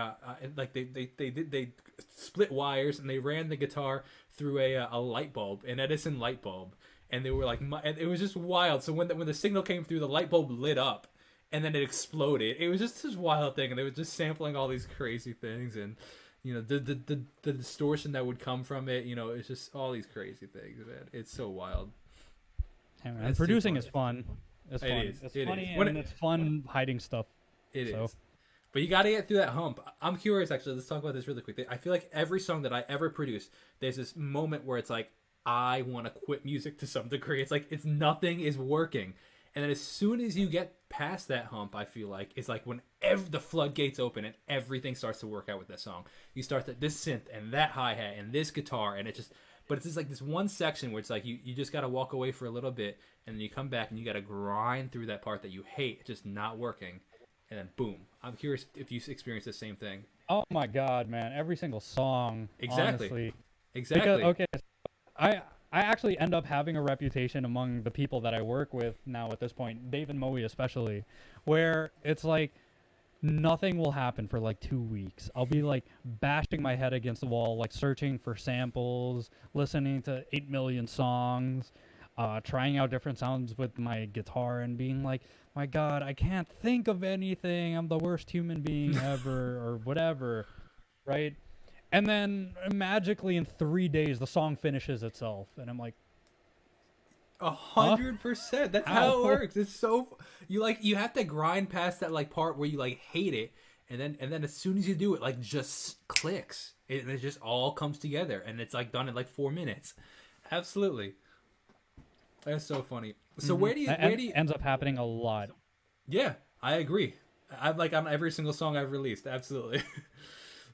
like they split wires and they ran the guitar through a light bulb, an Edison light bulb, and they were like, and it was just wild. So when the signal came through, the light bulb lit up. And then it exploded. It was just this wild thing, and they were just sampling all these crazy things, and the distortion that would come from it. It's just all these crazy things, man. It's so wild. Hey, man, producing is fun. It's fun. It is. It's It funny, is. and it's fun hiding stuff. It So. is. But you got to get through that hump. I'm curious, actually. Let's talk about this really quick. I feel like every song that I ever produce, there's this moment where it's like, I want to quit music to some degree. It's like nothing is working. And then as soon as you get past that hump, I feel like it's like when the floodgates open and everything starts to work out with that song. You start this synth and that hi-hat and this guitar, and but it's just like this one section where it's like you just got to walk away for a little bit, and then you come back and you got to grind through that part that you hate, just not working, and then boom. I'm curious if you experience the same thing. Oh my god, man! Every single song. Exactly. Honestly. Exactly. Because, okay, I actually end up having a reputation among the people that I work with now at this point, Dave and Moe especially, where it's like nothing will happen for like 2 weeks. I'll be like bashing my head against the wall, like searching for samples, listening to 8 million songs, trying out different sounds with my guitar and being like, my God, I can't think of anything. I'm the worst human being ever or whatever, right? And then magically in 3 days, the song finishes itself. And I'm like, 100%. That's how it works. It's so you have to grind past that like part where you like hate it, and then as soon as you do it, like just clicks. And it just all comes together, and it's like done in like 4 minutes. Absolutely. That's so funny. So where do you ends up happening a lot. Yeah, I agree. I'm like on every single song I've released. Absolutely.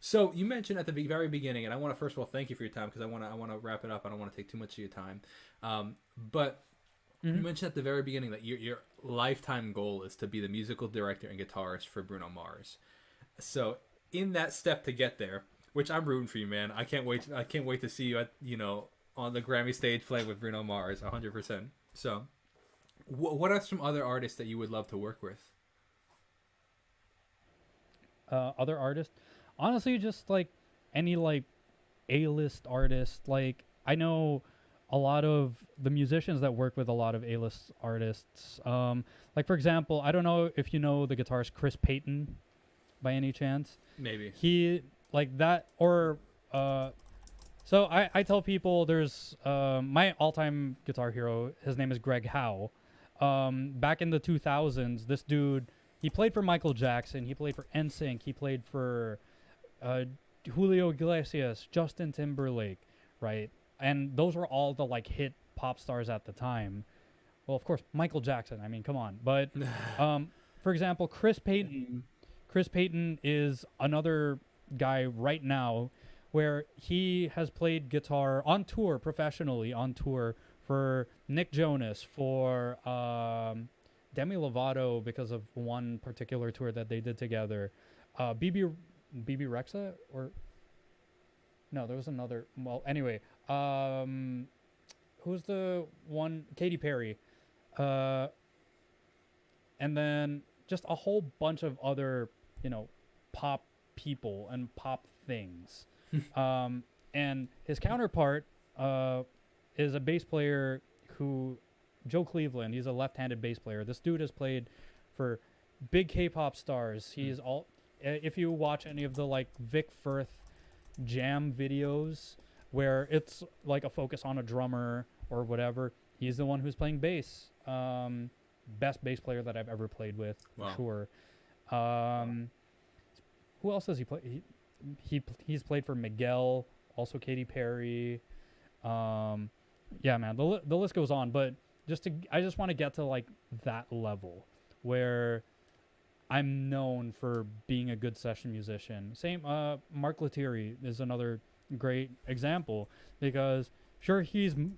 So you mentioned at the very beginning, and I want to first of all thank you for your time because I want to wrap it up. I don't want to take too much of your time. But you mentioned at the very beginning that your lifetime goal is to be the musical director and guitarist for Bruno Mars. So in that step to get there, which I'm rooting for you, man. I can't wait to see you at on the Grammy stage playing with Bruno Mars, 100%. So what are some other artists that you would love to work with? Other artists? Honestly, just like any like A-list artist. Like I know a lot of the musicians that work with a lot of A-list artists. Like for example, I don't know if you know the guitarist Chris Payton by any chance. Maybe. He like that or so I tell people there's my all-time guitar hero, his name is Greg Howe. Back in the 2000s, this dude, he played for Michael Jackson, he played for NSYNC, he played for Julio Iglesias, Justin Timberlake, right? And those were all the like hit pop stars at the time. Well, of course, Michael Jackson. I mean, come on. But for example, Chris Payton is another guy right now where he has played guitar on tour professionally on tour for Nick Jonas, for Demi Lovato because of one particular tour that they did together. BB Rexa, or no, there was another. Well, anyway, who's the one? Katy Perry, and then just a whole bunch of other, pop people and pop things. And his counterpart is a bass player Joe Cleveland. He's a left-handed bass player. This dude has played for big K-pop stars. He's all. If you watch any of the like Vic Firth jam videos where it's like a focus on a drummer or whatever, he's the one who's playing bass. Best bass player that I've ever played with, for sure. Who else does he play? He's played for Miguel, also Katy Perry. Yeah, man, the list goes on, but I just want to get to like that level where I'm known for being a good session musician. Same, Mark Lettieri is another great example, because sure,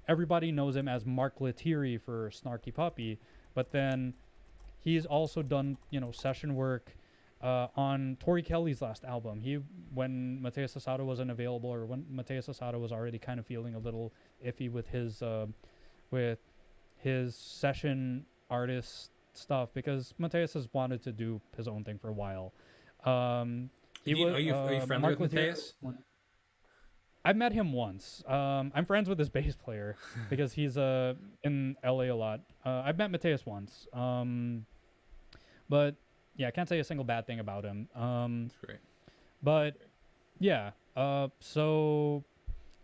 everybody knows him as Mark Lettieri for Snarky Puppy, but then he's also done, session work on Tori Kelly's last album. When Mateus Asado wasn't available, or when Mateus Asado was already kind of feeling a little iffy with his session artist stuff, because Mateus has wanted to do his own thing for a while. Are you friendly with Mateus? I've met him once. I'm friends with his bass player because he's in LA a lot. I've met Mateus once. But yeah, I can't say a single bad thing about him. That's great. But yeah, so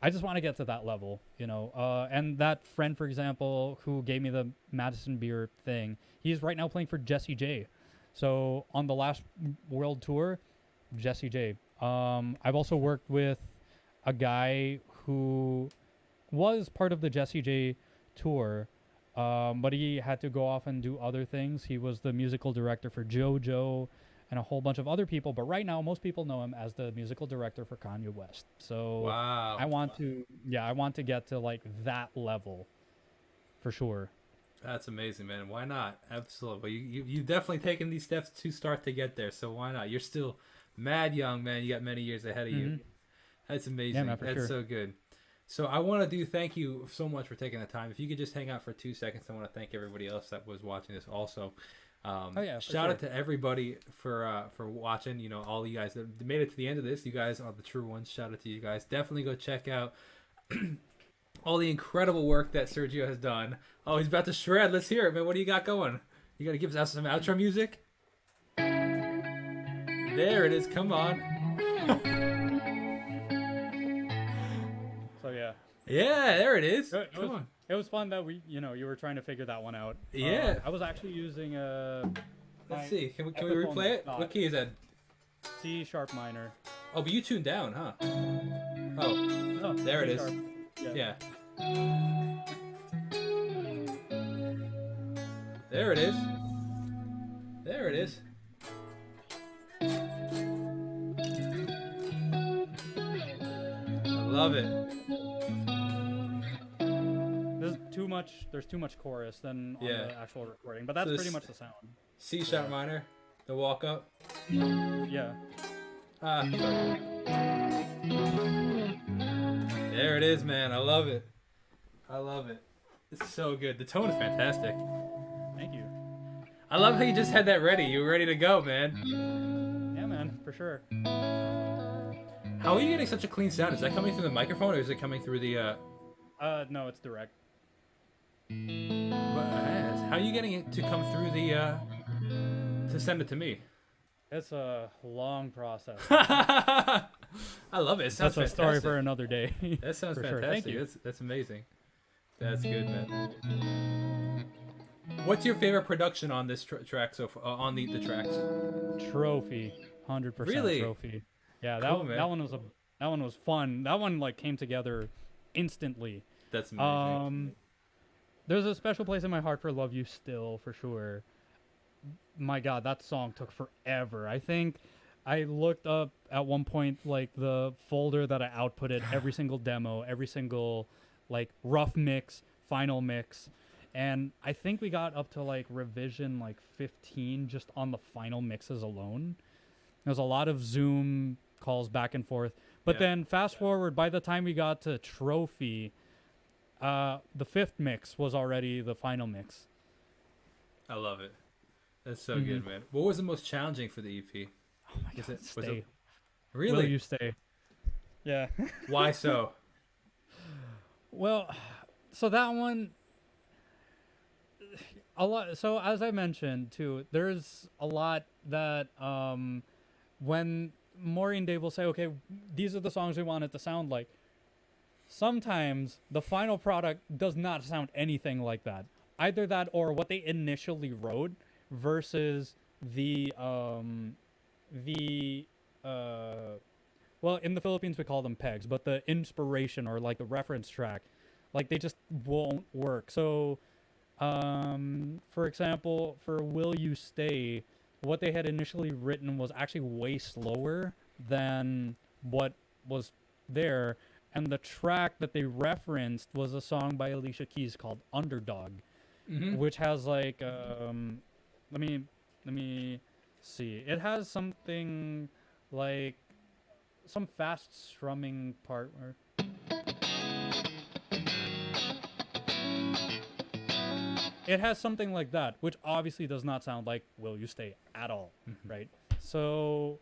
I just want to get to that level, and that friend, for example, who gave me the Madison Beer thing, he's right now playing for Jessie J. So on the last world tour, Jessie J. I've also worked with a guy who was part of the Jessie J tour, but he had to go off and do other things. He was the musical director for JoJo and a whole bunch of other people, but right now most people know him as the musical director for Kanye West. So wow. I want to get to like that level for sure. That's amazing, man. Why not? Absolutely. You've definitely taken these steps to start to get there, so why not? You're still mad young, man. You got many years ahead of you. That's amazing. Yeah, man, That's sure. so good. So I want to thank you so much for taking the time. If you could just hang out for 2 seconds, I want to thank everybody else that was watching this also. Shout out to everybody for watching. All you guys that made it to the end of this. You guys are the true ones. Shout out to you guys. Definitely go check out all the incredible work that Sergio has done. Oh, he's about to shred. Let's hear it, man. What do you got going? You got to give us some outro music? There it is. Come on. So yeah. Yeah, there it is. Come on. It was fun that you were trying to figure that one out. Yeah. I was actually using Let's see. Can we replay it? What key is that? C sharp minor. Oh, but you tuned down, huh? Oh, there it is. Sharp. Yeah. There it is. There it is. I love it. There's too much chorus than on the actual recording, but that's pretty much the sound. C sharp minor, the walk up. Yeah. Sorry. There it is, man. I love it. I love it. It's so good. The tone is fantastic. Thank you. I love how you just had that ready. You were ready to go, man. Yeah, man, for sure. How are you getting such a clean sound? Is that coming through the microphone, or is it coming through the? No, it's direct. How are you getting it to come through the? To send it to me? It's a long process. I love it. It sounds That's a story for another day. That sounds for fantastic. Sure. Thank you. That's amazing. That's good, man. What's your favorite production on this track so far, on the tracks? Trophy, 100% Really? Trophy. Yeah, Cool, that one was fun. That one like came together instantly. That's amazing. There's a special place in my heart for Love You Still, for sure. My God, that song took forever. I think I looked up at one point like the folder that I outputted every single demo, every single like rough mix, final mix, and I think we got up to like revision like 15 just on the final mixes alone. There's a lot of Zoom calls back and forth, but then fast forward, by the time we got to Trophy, the fifth mix was already the final mix. I love it. That's so good, man. What was the most challenging for the EP? Oh my God, stay. Really? Will you stay? Yeah. Why so? Well, so that one, a lot. So as I mentioned too, there's a lot that when Maury and Dave will say, okay, these are the songs we want it to sound like. Sometimes the final product does not sound anything like that. Either that or what they initially wrote versus the well, in the Philippines we call them pegs, but the inspiration or like the reference track, like they just won't work. So for example, for Will You Stay, what they had initially written was actually way slower than what was there, and the track that they referenced was a song by Alicia Keys called Underdog, which has like let me see, it has something like some fast strumming part where it has something like that, which obviously does not sound like Will You Stay at all, right? So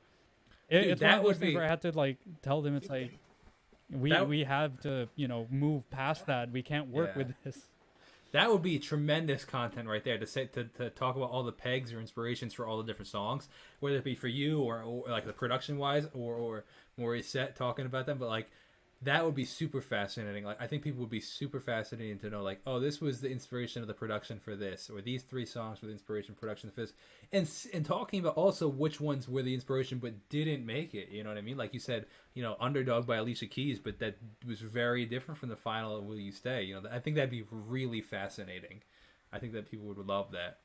it's one of those things where I had to like tell them, it's like we have to, you know, move past that. We can't work with this. That would be tremendous content right there to say to talk about all the pegs or inspirations for all the different songs, whether it be for you or like the production wise or Morissette talking about them. But like that would be super fascinating. Like I think people would be super fascinated to know like, oh, this was the inspiration of the production for this, or these 3 songs were the inspiration production for this, and talking about also which ones were the inspiration but didn't make it. You know what I mean? Like you said, you know, Underdog by Alicia Keys, but that was very different from the final Will You Stay. You know, I think that'd be really fascinating. I think that people would love that.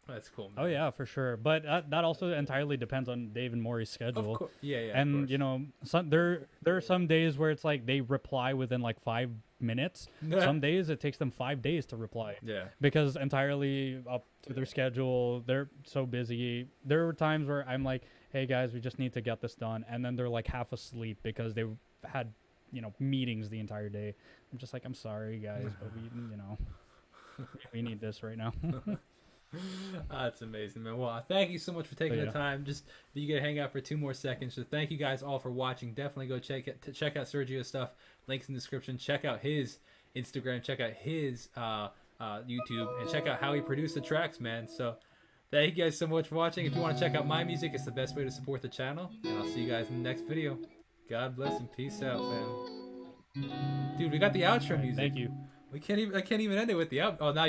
That's cool, man. Oh yeah, for sure. But that also entirely depends on Dave and Maury's schedule. Of course. Yeah. And you know, there are some days where it's like they reply within like 5 minutes. Some days it takes them 5 days to reply. Yeah. Because entirely up to their schedule, they're so busy. There were times where I'm like, "Hey guys, we just need to get this done," and then they're like half asleep because they had, you know, meetings the entire day. I'm just like, "I'm sorry, guys, but we, you know, we need this right now." That's amazing, man. Well, thank you so much for taking the time. Just you get to hang out for 2 more seconds. So thank you guys all for watching. Definitely go check out Sergio's stuff. Links in the description. Check out his Instagram. Check out his YouTube, and check out how he produced the tracks, man. So thank you guys so much for watching. If you want to check out my music, it's the best way to support the channel. And I'll see you guys in the next video. God bless and peace out, fam. Dude, we got the outro music. Thank you. I can't even end it with the out. Oh, now.